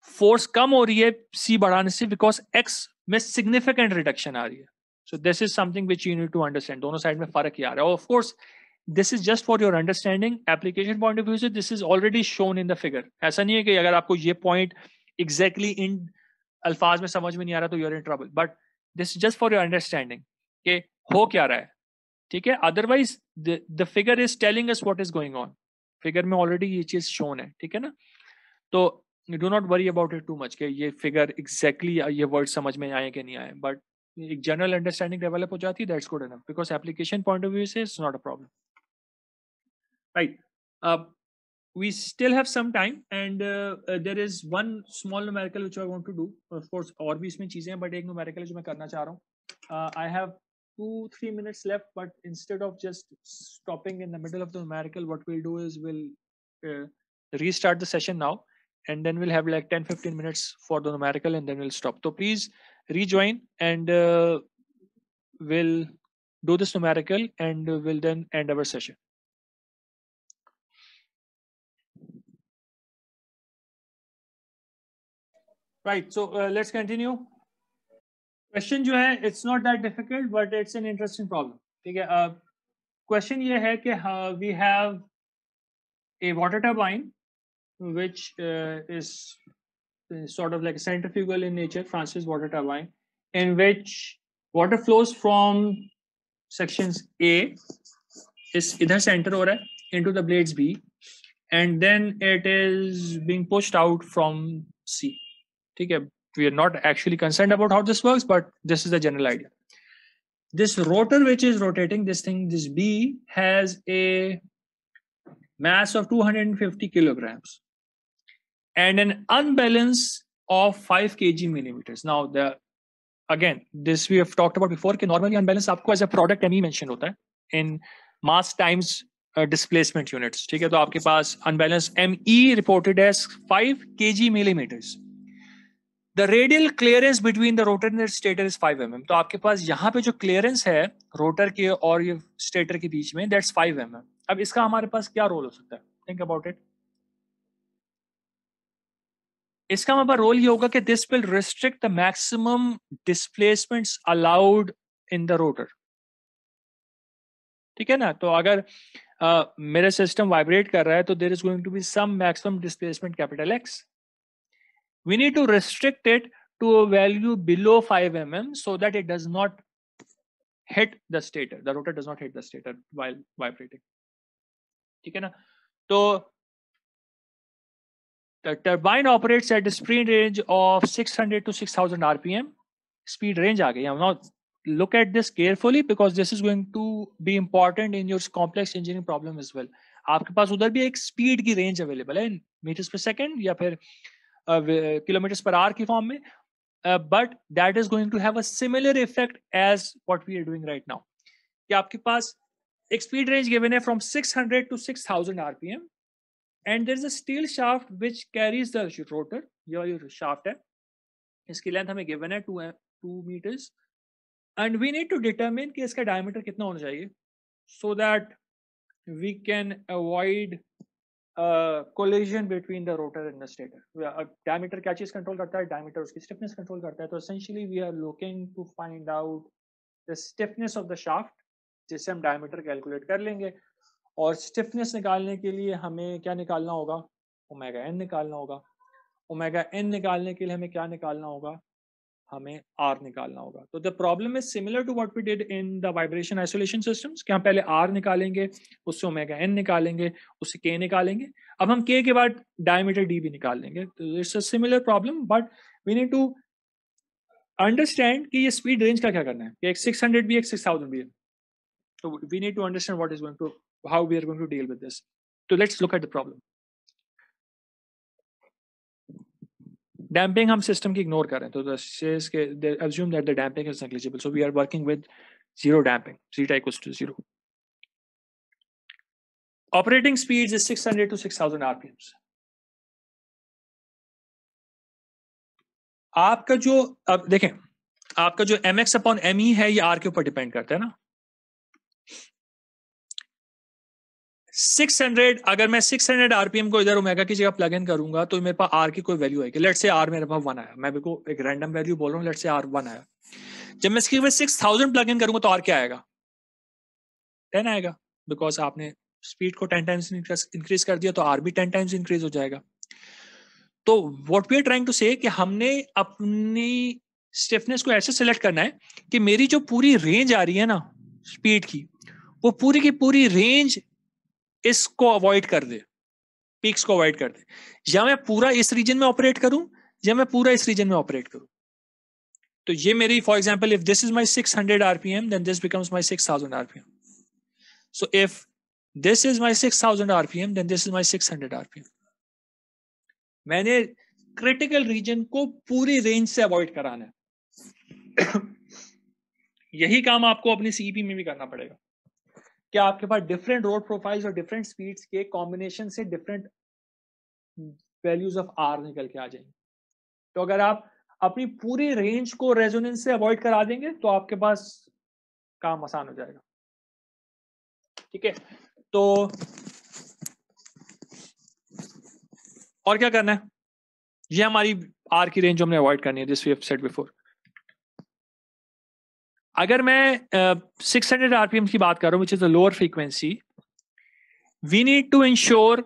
फोर्स कम हो रही है सी बढ़ाने से बिकॉज एक्स में सिग्निफिकेंट रिडक्शन आ रही है। So this is something which you need to understand, दोनों साइड में फर्क ही आ रहा है। Of course this is just for your understanding, application point of view से this is already shown in the figure. ऐसा नहीं है कि अगर आपको ये पॉइंट एग्जैक्टली इन अल्फाज में समझ में नहीं आ रहा तो you're in trouble, but this is just for your understanding कि हो क्या रहा है, ठीक है। Otherwise the figure is telling us what is going on, figure में ऑलरेडी ये चीज शोन है, ठीक है ना। तो do not worry about it too much कि ये फिगर एग्जैक्टली ये वर्ड समझ में आए कि नहीं आए, बट एक जनरल अंडरस्टैंडिंग डेवलप हो जाती है, that's good enough, because application point of view से it's not a problem, right. we still have some time and there is one small numerical which I want to do, of course और भी इसमें चीजें हैं, but एक numerical जो मैं करना चाह रहा हूँ। I have 2-3 minutes left, but instead of just stopping in the middle of the numerical, what we'll do is we'll restart the session now and then we'll have like 10-15 minutes for the numerical and then we'll stop. So please rejoin and we'll do this numerical and we'll then end our session. Right, so let's continue. Question जो है, it's not that difficult, but it's an interesting problem. ठीक है, question ये है कि we have a water turbine which is sort of like a centrifugal in nature, Francis water turbine, in which water flows from sections A इस इधर से enter हो रहा है into the blades B and then it is being pushed out from C. ठीक है, we are not actually concerned about how this works, but this is the general idea. This rotor which is rotating this thing, this B has a mass of 250 kilograms and an unbalance of 5 kg millimeters. Now again this we have talked about before कि normally unbalance आपको as a product ME mention होता है in mass times displacement units. ठीक है, तो आपके पास unbalance ME reported as 5 kg millimeters. The radial clearance between the rotor and the stator is 5 mm. तो आपके पास यहाँ पे जो clearance है रोटर के और ये स्टेटर के बीच में that's 5 mm. अब इसका हमारे पास क्या रोल हो सकता है? Think about it. इसका हमारे पास रोल ये होगा कि this will restrict the maximum displacements allowed in the rotor. ठीक है ना? तो अगर मेरा सिस्टम वाइब्रेट कर रहा है तो there is going to be some maximum displacement capital X. We need to restrict it to a value below 5 mm so that it does not hit the stator. The rotor does not hit the stator while vibrating. ठीक है ना? तो the turbine operates at a speed range of 600 to 6000 rpm. Speed range आ गई. Now look at this carefully because this is going to be important in your complex engineering problem as well. आपके पास उधर भी एक speed की range available है meters per second या फिर kilometers per hour की form में. But that is going to have a similar effect as what we are doing right now. कि आपके पास एक speed range given है from 600 to 6000 rpm and there is a steel shaft which carries the rotor. ये shaft है, इसकी length हमें given है 2 meters and we need to determine कि इसका diameter कितना होना चाहिए so that we can avoid collision between the rotor and the stator. Diameter क्या चीज कंट्रोल करता है? Diameter उसकी stiffness कंट्रोल करता है. तो essentially we are looking to find out the stiffness of the shaft जिससे हम diameter कैलकुलेट कर लेंगे और stiffness निकालने के लिए हमें क्या निकालना होगा? ओमेगा n निकालना होगा. ओमेगा n निकालने के लिए हमें क्या निकालना होगा? हमें R निकालना होगा. तो the problem is similar to what we did in the vibration isolation systems कि हम पहले R निकालेंगे, उससे ओमेगा n निकालेंगे, उससे K निकालेंगे. अब हम K के बाद diameter D भी निकाल लेंगे. तो it's a similar problem, but we need to understand कि ये speed range का क्या करना है. कि एक 600 भी एक 6000 भी है. So we need to understand what is going to, how we are going to deal with this. So let's look at the problem. Damping हम system की ignore कर रहे हैं, तो says के they assume that the damping is negligible, so we are working with zero damping, zeta equals to 0. Operating speeds is 600 to 6000 rpms. आपका जो अब देखें, आपका जो mx upon me है ये r के ऊपर डिपेंड करता है ना. 600 अगर मैं 600 आरपीएम को इधर ओमेगा की जगह प्लग इन करूंगा तो मेरे पास आर की कोई वैल्यू आएगी. लेट्स से आर मेरे पास 1 आया, मैं बिल्कुल एक रैंडम वैल्यू बोल रहा हूँ, लेट्स से आर 1 आया. जब मैं इसकी 6000 प्लग इन करूंगा तो आर क्या आएगा? 10 आएगा, बिकॉज आपने स्पीड को 10 टाइम्स इंक्रीज कर दिया तो आर भी 10 टाइम्स इंक्रीज हो जाएगा. तो what we are trying to say कि हमने अपनी स्टिफनेस को ऐसे सिलेक्ट करना है कि मेरी जो पूरी रेंज आ रही है ना स्पीड की, वो पूरी की पूरी रेंज इसको अवॉइड कर दे, पीक्स को अवॉइड कर दे. या मैं पूरा इस रीजन में ऑपरेट करूं या मैं पूरा इस रीजन में ऑपरेट करूं. तो ये मेरी for example if this is my 600 RPM then this becomes my 6000 RPM. So if this is my 6000 RPM then this is my 600 RPM. मैंने क्रिटिकल रीजन को पूरी रेंज से अवॉइड कराना है. यही काम आपको अपनी सीईपी में भी करना पड़ेगा कि आपके पास डिफरेंट रोड प्रोफाइल्स और डिफरेंट स्पीड्स के कॉम्बिनेशन से डिफरेंट वैल्यूज ऑफ आर निकल के आ जाएंगे. तो अगर आप अपनी पूरी रेंज को रेजोनेंस से अवॉइड करा देंगे तो आपके पास काम आसान हो जाएगा. ठीक है, तो और क्या करना है? ये हमारी आर की रेंज हमने अवॉइड करनी है. This we have said before. अगर मैं 600 आरपीएम की बात कर रहा हूं, which is the lower frequency, we need to ensure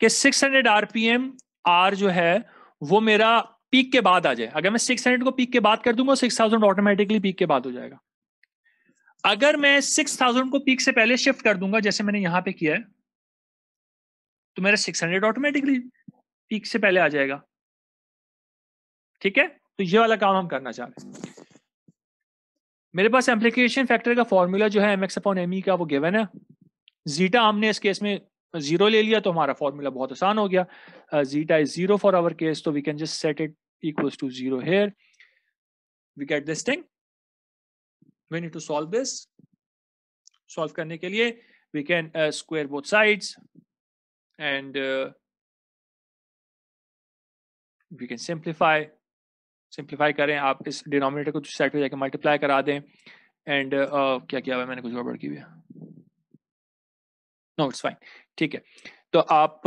कि 600 आरपीएम आर जो है वो मेरा पीक के बाद आ जाए. अगर मैं 600 को पीक के बाद कर दूंगा 6000 ऑटोमेटिकली पीक के बाद हो जाएगा. अगर मैं 6000 को पीक से पहले शिफ्ट कर दूंगा जैसे मैंने यहां पे किया है, तो मेरा 600 ऑटोमेटिकली पीक से पहले आ जाएगा। ठीक है, तो ये वाला काम हम करना चाह रहे हैं। मेरे पास एम्प्लीकेशन फैक्टर का फॉर्मूला जो है mx/me का वो गिवन है। जीटा हमने इस केस में 0 ले लिया तो हमारा फॉर्मूला बहुत आसान हो गया। Zeta is 0 for our case, तो we can just set it equals to 0 here. We get this thing, we need to solve this. Solve करने के लिए we can square both sides and we can simplify करें। आप इस denominator को side पे जाके मल्टीप्लाई करा दें एंड क्या किया हुआ है मैंने, कुछ गड़बड़ की हुई है, नो इट्स फाइन। ठीक है, तो आप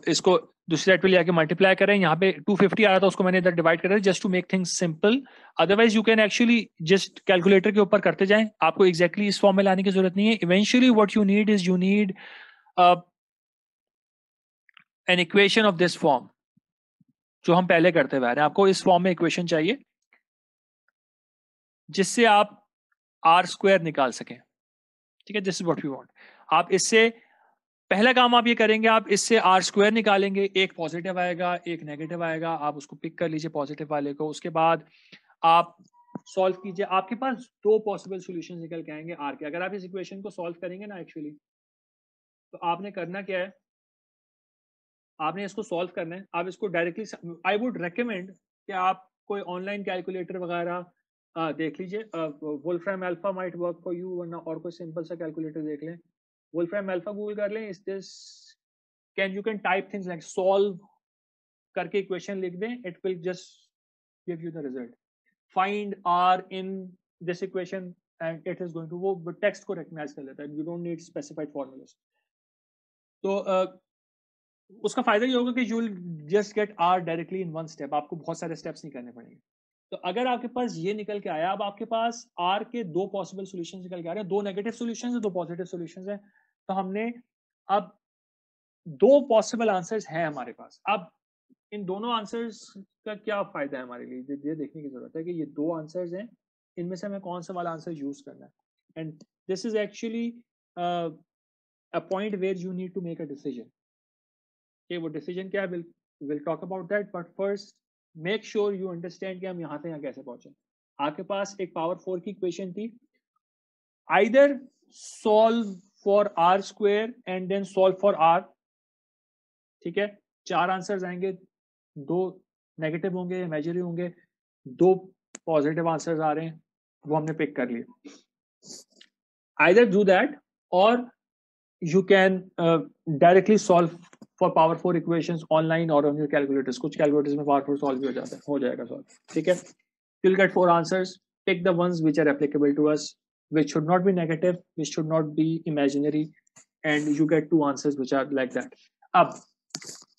इसको दूसरी साइड पे ले आके मल्टीप्लाई करें। यहाँ पे 250 आ रहा था, उसको मैंने इधर डिवाइड कर दिया just to make things simple. Otherwise you can actually just calculator के ऊपर करते जाएं, आपको एग्जैक्टली इस फॉर्म में लाने की जरूरत नहीं है। Eventually what you need is you need an equation of this form, जो हम पहले करते हुए आ रहे हैं। आपको इस फॉर्म में इक्वेशन चाहिए जिससे आप आर स्क्वायर निकाल सकें। ठीक है, this is what we want. आप इससे पहला काम आप ये करेंगे, आप इससे आर स्क्वायर निकालेंगे, एक पॉजिटिव आएगा एक नेगेटिव आएगा, आप उसको पिक कर लीजिए पॉजिटिव वाले को। उसके बाद आप सॉल्व कीजिए, आपके पास दो पॉसिबल सॉल्यूशन निकल के आएंगे आर के। अगर आप इस इक्वेशन को सॉल्व करेंगे ना एक्चुअली, तो आपने करना क्या है, आपने इसको सॉल्व करना है। आप इसको डायरेक्टली, आई वुड रेकमेंड कि आप कोई ऑनलाइन कैलकुलेटर वगैरह देख लीजिए। Wolfram alpha might work for you, वरना और कोई सिंपल सा कैलकुलेटर देख लें। वोल्फ्राम अल्फा गूगल कर लें। इस this you can type things like solve करके इक्वेशन लिख दें, it will just give you the result. Find r in this equation and it is going to, वो टेक्स्ट को recognize कर लेता है, you don't need specified formulas. तो उसका फायदा ये होगा कि you will just get r directly in one step, आपको बहुत सारे steps नहीं करने पड़ेंगे। तो अगर आपके पास ये निकल के आया, अब आपके पास r के दो पॉसिबल सॉल्यूशंस निकल के आ रहे हैं, दो नेगेटिव सॉल्यूशंस हैं दो पॉजिटिव सॉल्यूशंस हैं। तो हमने अब दो पॉसिबल आंसर्स हैं हमारे पास। अब इन दोनों आंसर्स का क्या फायदा है हमारे लिए, ये देखने की जरूरत है कि ये दो आंसर्स हैं, इनमें से हमें कौन सा वाला आंसर यूज करना है। And this is actually a point where you need to make a decision. वो डिसीजन क्या है, will talk about that, but first make sure you understand कि हम यहाँ से यहाँ कैसे पहुंचे। आपके पास एक पावर 4 की इक्वेशन थी, either solve for r square and then solve for r. ठीक है, चार आंसर्स आएंगे, दो नेगेटिव होंगे इमेजिनरी होंगे, दो पॉजिटिव आंसर्स आ रहे हैं, वो हमने पिक कर लिए। आइदर डू दैट और you can directly solve for power 4 equations online और ऑन योर कैलकुलेटर्स। कुछ कैलकुलेटर्स में पावर 4 सॉल्व भी हो जाता है, हो जाएगा सॉल्व। ठीक है, you'll get 4 answers, pick the ones which are applicable to us, which should not be negative, which should not be imaginary, and you get 2 answers which are like that. अब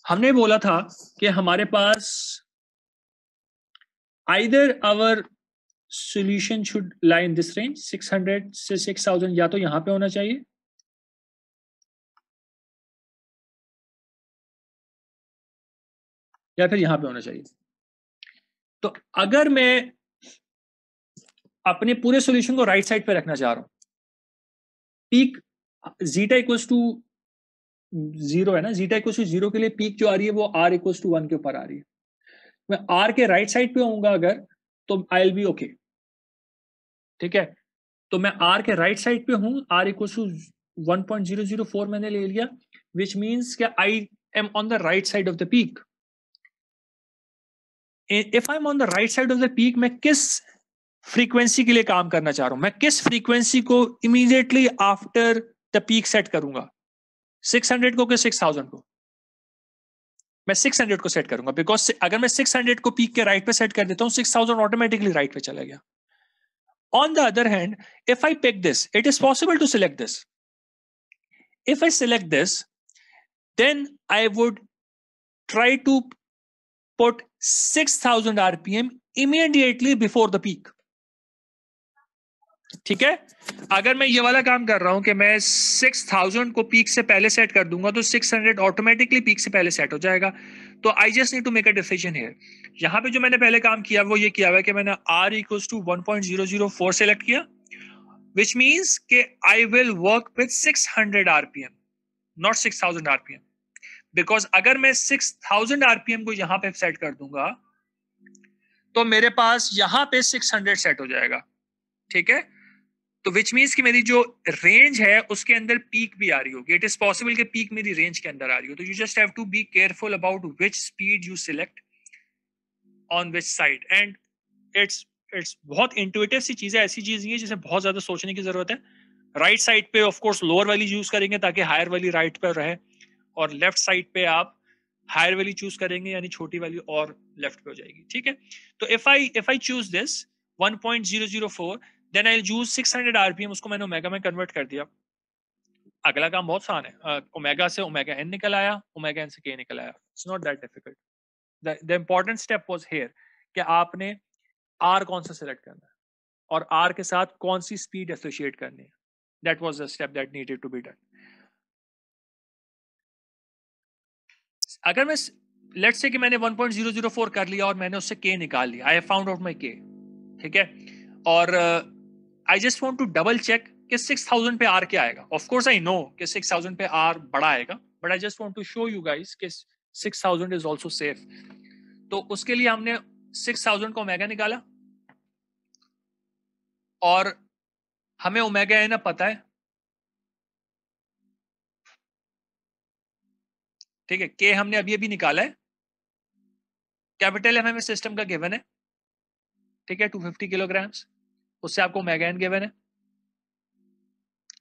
हमने बोला था कि हमारे पास either our solution should lie in this range 600 से 6000, या तो यहां पे होना चाहिए या फिर यहां पे होना चाहिए। तो अगर मैं अपने पूरे सॉल्यूशन को राइट साइड पे रखना चाह रहा हूं, पीक जीटा इक्वल्स टू 0 है ना, जीटा इक्वल्स टू 0 के लिए पीक जो आ रही है वो r इक्वल्स टू 1 के ऊपर आ रही है। मैं r के राइट साइड पे होऊंगा अगर, तो आई विल बी ओके। ठीक है, तो मैं r के राइट साइड पे हूं, r इक्वल्स टू 1.004 मैंने ले लिया, विच मीन्स कि I am on the right side of the peak. If I am on the right side of the peak, मैं किस फ्रीक्वेंसी के लिए काम करना चाह रहा हूं, मैं किस फ्रीक्वेंसी को immediately after the peak set करूंगा, 600 को कि 6000 को? मैं 600 को सेट करूंगा, बिकॉज अगर मैं 600 को पीक के राइट पे सेट कर देता हूं, 6000 ऑटोमेटिकली राइट पे चला गया। On the other hand, if I pick this, it is possible to select this. If I select this, then I would try to put 6000 RPM immediately before the peak. ठीक है, अगर मैं ये वाला काम कर रहा हूं कि मैं 6000 को पीक से पहले सेट कर दूंगा, तो 600 ऑटोमेटिकली पीक से पहले सेट हो जाएगा। तो I just need to make a decision here. यहां पे जो मैंने पहले काम किया वो ये किया हुआ है कि मैंने r इक्वल्स टू 1.004 सेलेक्ट किया which means कि I will work with 600 RPM, not 6000 RPM. Because अगर मैं 6000 RPM को यहाँ पे सेट कर दूंगा तो मेरे पास यहाँ पे 600 सेट हो जाएगा, ठीक है? तो विच मीन्स कि मेरी जो रेंज है उसके अंदर पीक भी आ रही होगी. इट इज पॉसिबल कि पीक मेरी रेंज के अंदर आ रही हो. तो you just have to be careful about which speed you select on which side. And it's बहुत इंट्यूटिव सी चीज है, ऐसी चीज नहीं है जिसे बहुत ज्यादा सोचने की जरूरत है. राइट साइड पे ऑफ कोर्स लोअर वाली यूज करेंगे ताकि हायर वाली राइट पे रहे, और लेफ्ट साइड पे आप हायर वाली चूज करेंगे यानी छोटी वाली और लेफ्ट पे हो जाएगी, ठीक है? तो if I choose this 1.004, then I use 600 RPM. उसको मैंने ओमेगा में कन्वर्ट कर दिया. अगला काम बहुत आसान है. ओमेगा से ओमेगा एन निकल आया, ओमेगा एन से के निकल आया. It's not that difficult. The important step was here कि आपने आर कौन सा सिलेक्ट करना है और आर के साथ कौन सी स्पीड एसोसिएट करनी है. That was the step that needed to be done. अगर मैं लेट्स से कि मैंने 1.004 कर लिया और मैंने उससे के निकाल लिया, I have found out my k, ठीक है? और I just want to double check कि 6000 पे आर क्या आएगा. ऑफ कोर्स आई नो कि 6000 पे आर बड़ा आएगा, but I just want to show you guys कि 6000 इज आल्सो सेफ. तो उसके लिए हमने 6000 का ओमेगा निकाला और हमें ओमेगा एन पता है, ठीक है? के हमने अभी अभी निकाला है. कैपिटल एफ हमें सिस्टम का गिवन है, ठीक है? 250 किलोग्राम्स. उससे आपको ओमेगा एन गिवन है.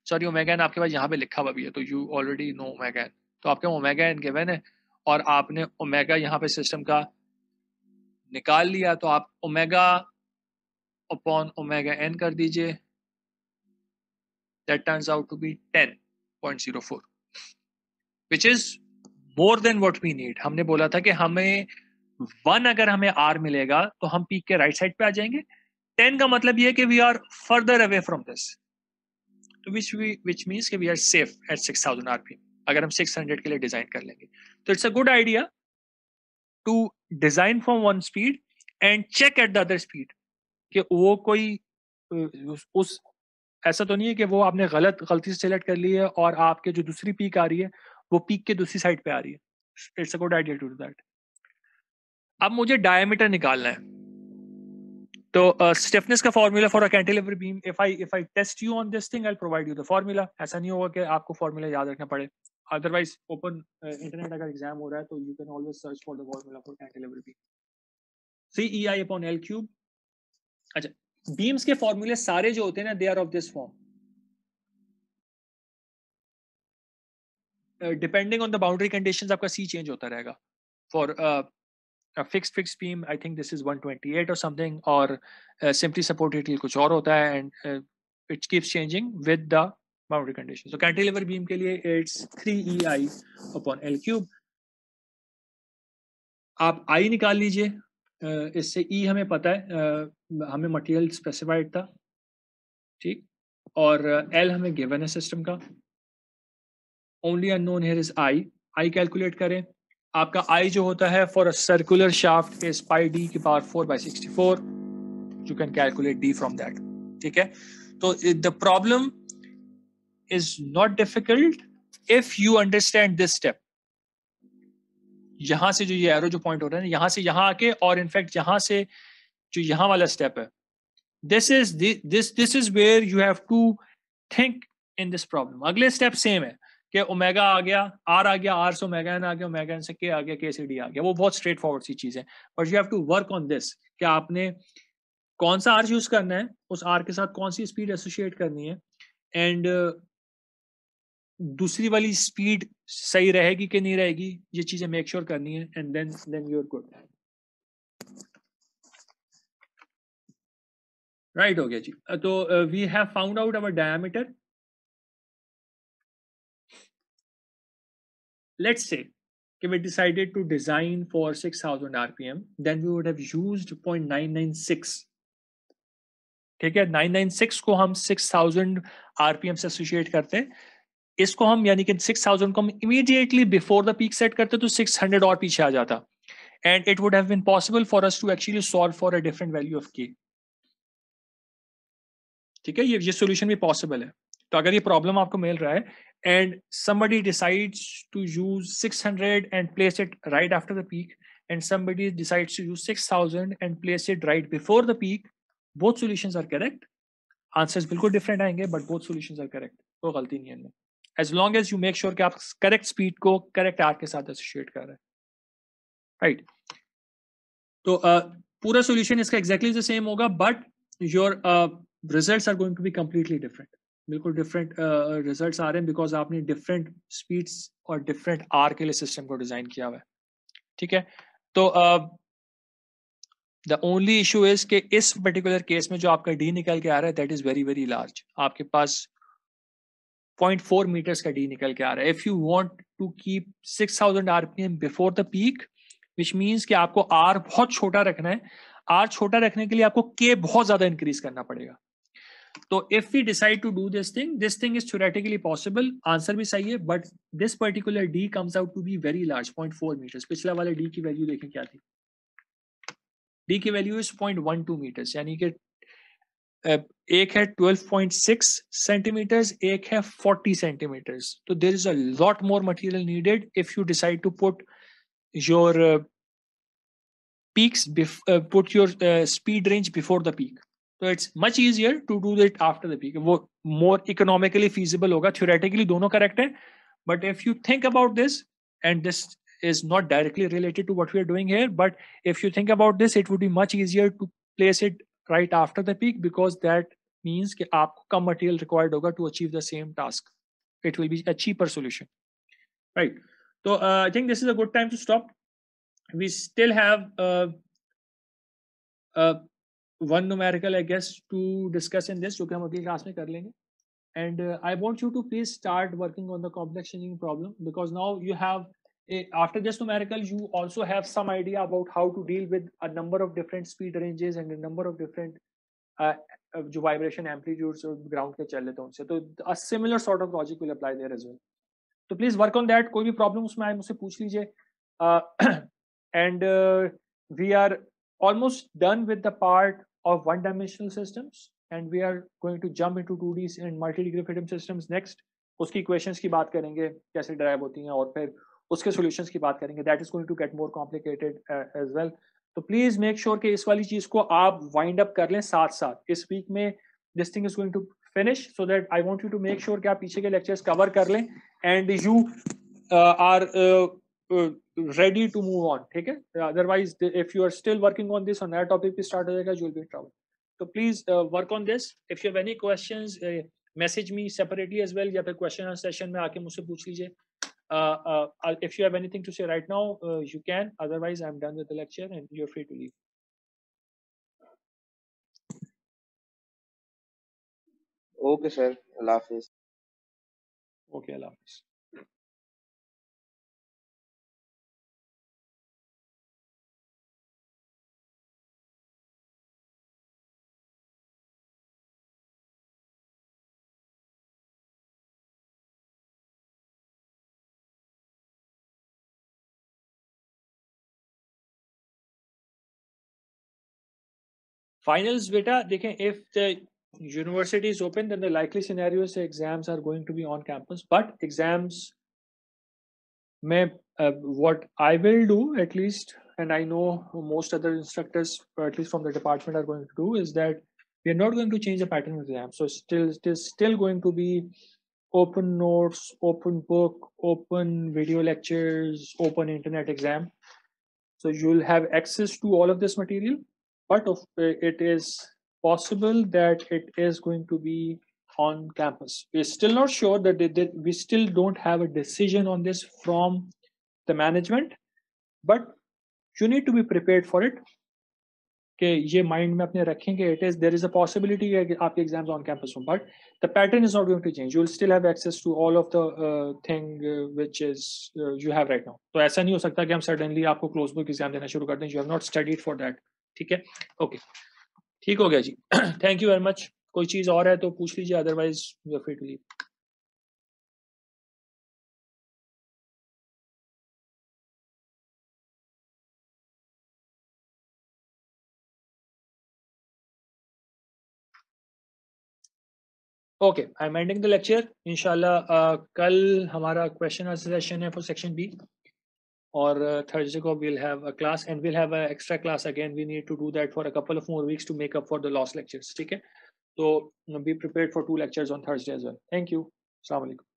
सॉरी, ओमेगा एन आपके पास यहाँ पे लिखा हुआ भी है, तो you already know omega N. तो आपके ओमेगा एन गिवन है और आपने ओमेगा यहाँ पे सिस्टम का निकाल लिया. तो आप ओमेगा अपॉन ओमेगा एन कर दीजिए. That turns out to be 10.04, which is more than what we need. हमने बोला था कि हमें 1 अगर हमें आर मिलेगा तो हम पीक के राइट साइड पे आ जाएंगे. 10 का मतलब ये है कि we are further away from this, तो which means कि we are safe at 6000 RPM अगर हम 600 के लिए डिजाइन कर लेंगे. तो it's a good idea to design from one speed and check at the other speed कि वो कोई उस ऐसा तो नहीं है कि वो आपने गलती से सिलेक्ट कर ली है और आपके जो दूसरी पीक आ रही है वो पीक के दूसरी साइड पे आ रही है. It's a good idea to do that. अब मुझे डायमीटर निकालना है. तो स्टिफनेस का formula for a cantilever beam, if I test you on this thing I provide you the formula. ऐसा नहीं होगा कि आपको फॉर्मूला याद रखना पड़े. अदरवाइज ओपन इंटरनेट अगर एग्जाम हो रहा है तो you can always search for the formula for cantilever beam. CEI upon L cube. अच्छा, बीम्स के फॉर्मूले सारे जो होते हैं ना, they are of this form. Depending on the boundary conditions आपका C चेंज होता रहेगा. फॉर a fixed beam I think this is 128 or something, or simply supported कुछ और होता है, and it keeps changing with the boundary conditions. So cantilever beam के लिए it's 3EI upon L cube. आप I निकाल लीजिए. इससे E हमें पता है, हमें मटेरियल स्पेसिफाइड था, ठीक, और L हमें गिवन है सिस्टम का. Only unknown here is I calculate करें. आपका I जो होता है for a circular shaft is pi D की power 4/64. You can calculate D from that, ठीक है? तो the problem is not difficult if you understand this step. यहां से जो ये एरो जो पॉइंट हो रहा है ना, यहां से यहां आके, और इनफैक्ट यहां से जो यहां वाला स्टेप है, this is where you have to think in this problem. अगले स्टेप सेम है कि ओमेगा आ गया, आर आ गया, आर से ओमेगा एन आ गया, ओमेगा एन से के आ गया, के से डी आ गया. वो बहुत स्ट्रेट फॉरवर्ड सी चीज है, but you have to work on this कि आपने कौन सा आर यूज करना है, उस आर के साथ कौन सी स्पीड एसोसिएट करनी है, एंड दूसरी वाली स्पीड सही रहेगी कि नहीं रहेगी, ये चीजें मेक श्योर करनी है, and then you are good. Right हो गया जी. तो we have found out our diameter. Let's say we decided to design for 6000 RPM, then we would have used 0.996. ठीक है, 996 को हम 6000 RPM से एसोसिएट करते हैं. इसको हम यानी कि 6000 को हम immediately before the peak set करते तो 600 और पीछे आ जाता, and it would have been possible for us to actually solve for a different value of K. ठीक है, ये सोल्यूशन भी पॉसिबल है। तो अगर ये प्रॉब्लम आपको मिल रहा है and somebody decides to use 600 and place it right after the peak, and somebody decides to use 6000 and place it right before the peak, both solutions are correct. Answers बिल्कुल different आएंगे, but both solutions are correct. कोई गलती नहीं है इनमें, as long as you make sure कि आप correct speed को correct R के साथ associate कर रहे हैं, right? तो पूरा solution इसका exactly the same होगा, but your results are going to be completely different. बिल्कुल डिफरेंट रिजल्ट्स आ रहे हैं बिकॉज आपने डिफरेंट स्पीड्स और डिफरेंट आर के लिए सिस्टम को डिजाइन किया हुआ है, ठीक है। तो द ओनली इशू इज कि इस पर्टिकुलर केस में जो आपका डी निकल के आ रहा है that is very very large, आपके पास 0.4 मीटर्स का डी निकल के आ रहा है। If you want to keep 6000 RPM before the peak, which means कि आपको आर बहुत छोटा रखना है। आर छोटा रखने के लिए आपको के बहुत ज्यादा इंक्रीज करना पड़ेगा। तो if we decide to do this thing is theoretically possible, answer भी सही है, but this particular D comes out to be very large, 0.4 meters। पिछला वाले D की वैल्यू देखें क्या थी, D की वैल्यू इज 0.12 meters, यानी कि एक है 12.6 सेंटीमीटर्स, एक है 40 सेंटीमीटर्स। तो there is a lot more material needed if you decide to put your peaks, put your speed range before the peak. So it's much easier to do it after the peak. वो more economically feasible होगा। Theoretically दोनों correct है, but if you think about this, and this is not directly related to what we are doing here, but if you think about this, it would be much easier to place it right after the peak, because that means कि आपको कम material required होगा to achieve the same task. It will be a cheaper solution, right? So I think this is a good time to stop. We still have one numerical, I guess, to discuss in this, जो कि हम अगली class में कर लेंगे. And I want you to please start working on the complex changing problem, because now you have after this numerical you also have some idea about how to deal with a number of different speed ranges and a number of different जो vibration amplitudes और ground के चल लेते हैं उनसे, तो a similar sort of logic will apply there as well. तो please work on that. कोई भी problem उसमें आए मुझसे पूछ लीजिए. And we are almost done with the part of one-dimensional systems, and we are going to jump into 2D and multi-degree freedom systems next. उसकी equations की बात करेंगे, कैसे derive होती हैं, और फिर उसके solutions की बात करेंगे. That is going to get more complicated as well. तो please make sure कि इस वाली चीज को आप wind up कर लें साथ साथ. इस week में this thing is going to finish, so that I want you to make sure कि आप पीछे के lectures cover कर लें, and you are ready to move on, ठीक है? Otherwise, if you are still working on this, on that topic पे start हो जाएगा, you will be in trouble. So please work on this. If you have any questions, message me separately as well, या फिर question and session में आके मुझसे पूछ लीजिए. If you have anything to say right now, you can. Otherwise, I'm done with the lecture and you're free to leave. Okay, sir. Allah Hafiz. Okay, Allah Hafiz. Finals beta, देखें, if the university is open, then the likely scenario is the exams are going to be on campus, but exams may what I will do at least, and I know most other instructors, or at least from the department, are going to do, is that we are not going to change the pattern of the exam. So it is still going to be open notes, open book, open video lectures, open internet exam. So you'll have access to all of this material, but it is possible that it is going to be on campus. We're still not sure that we still don't have a decision on this from the management, but you need to be prepared for it. कि ये mind में अपने रखें कि it is there is a possibility कि आपके exams on campus हों, but the pattern is not going to change. You will still have access to all of the thing which is you have right now. तो ऐसा नहीं हो सकता कि हम suddenly आपको क्लोज बुक एग्जाम देना शुरू कर दें. You have not studied for that. ठीक है? ओके, ठीक हो गया जी. Thank you very much. कोई चीज और है तो पूछ लीजिए, otherwise you are free to leave. Okay, I am ending the lecture. इंशाल्लाह कल हमारा क्वेश्चन आंसर सेशन है फॉर सेक्शन बी, और थर्सडे को we'll have a class and we'll have an extra class again. We need to do that for a couple of more weeks to make up for the lost lectures. ठीक है, तो be prepared for 2 lectures on Thursday as well. Thank you. Assalamu alaikum.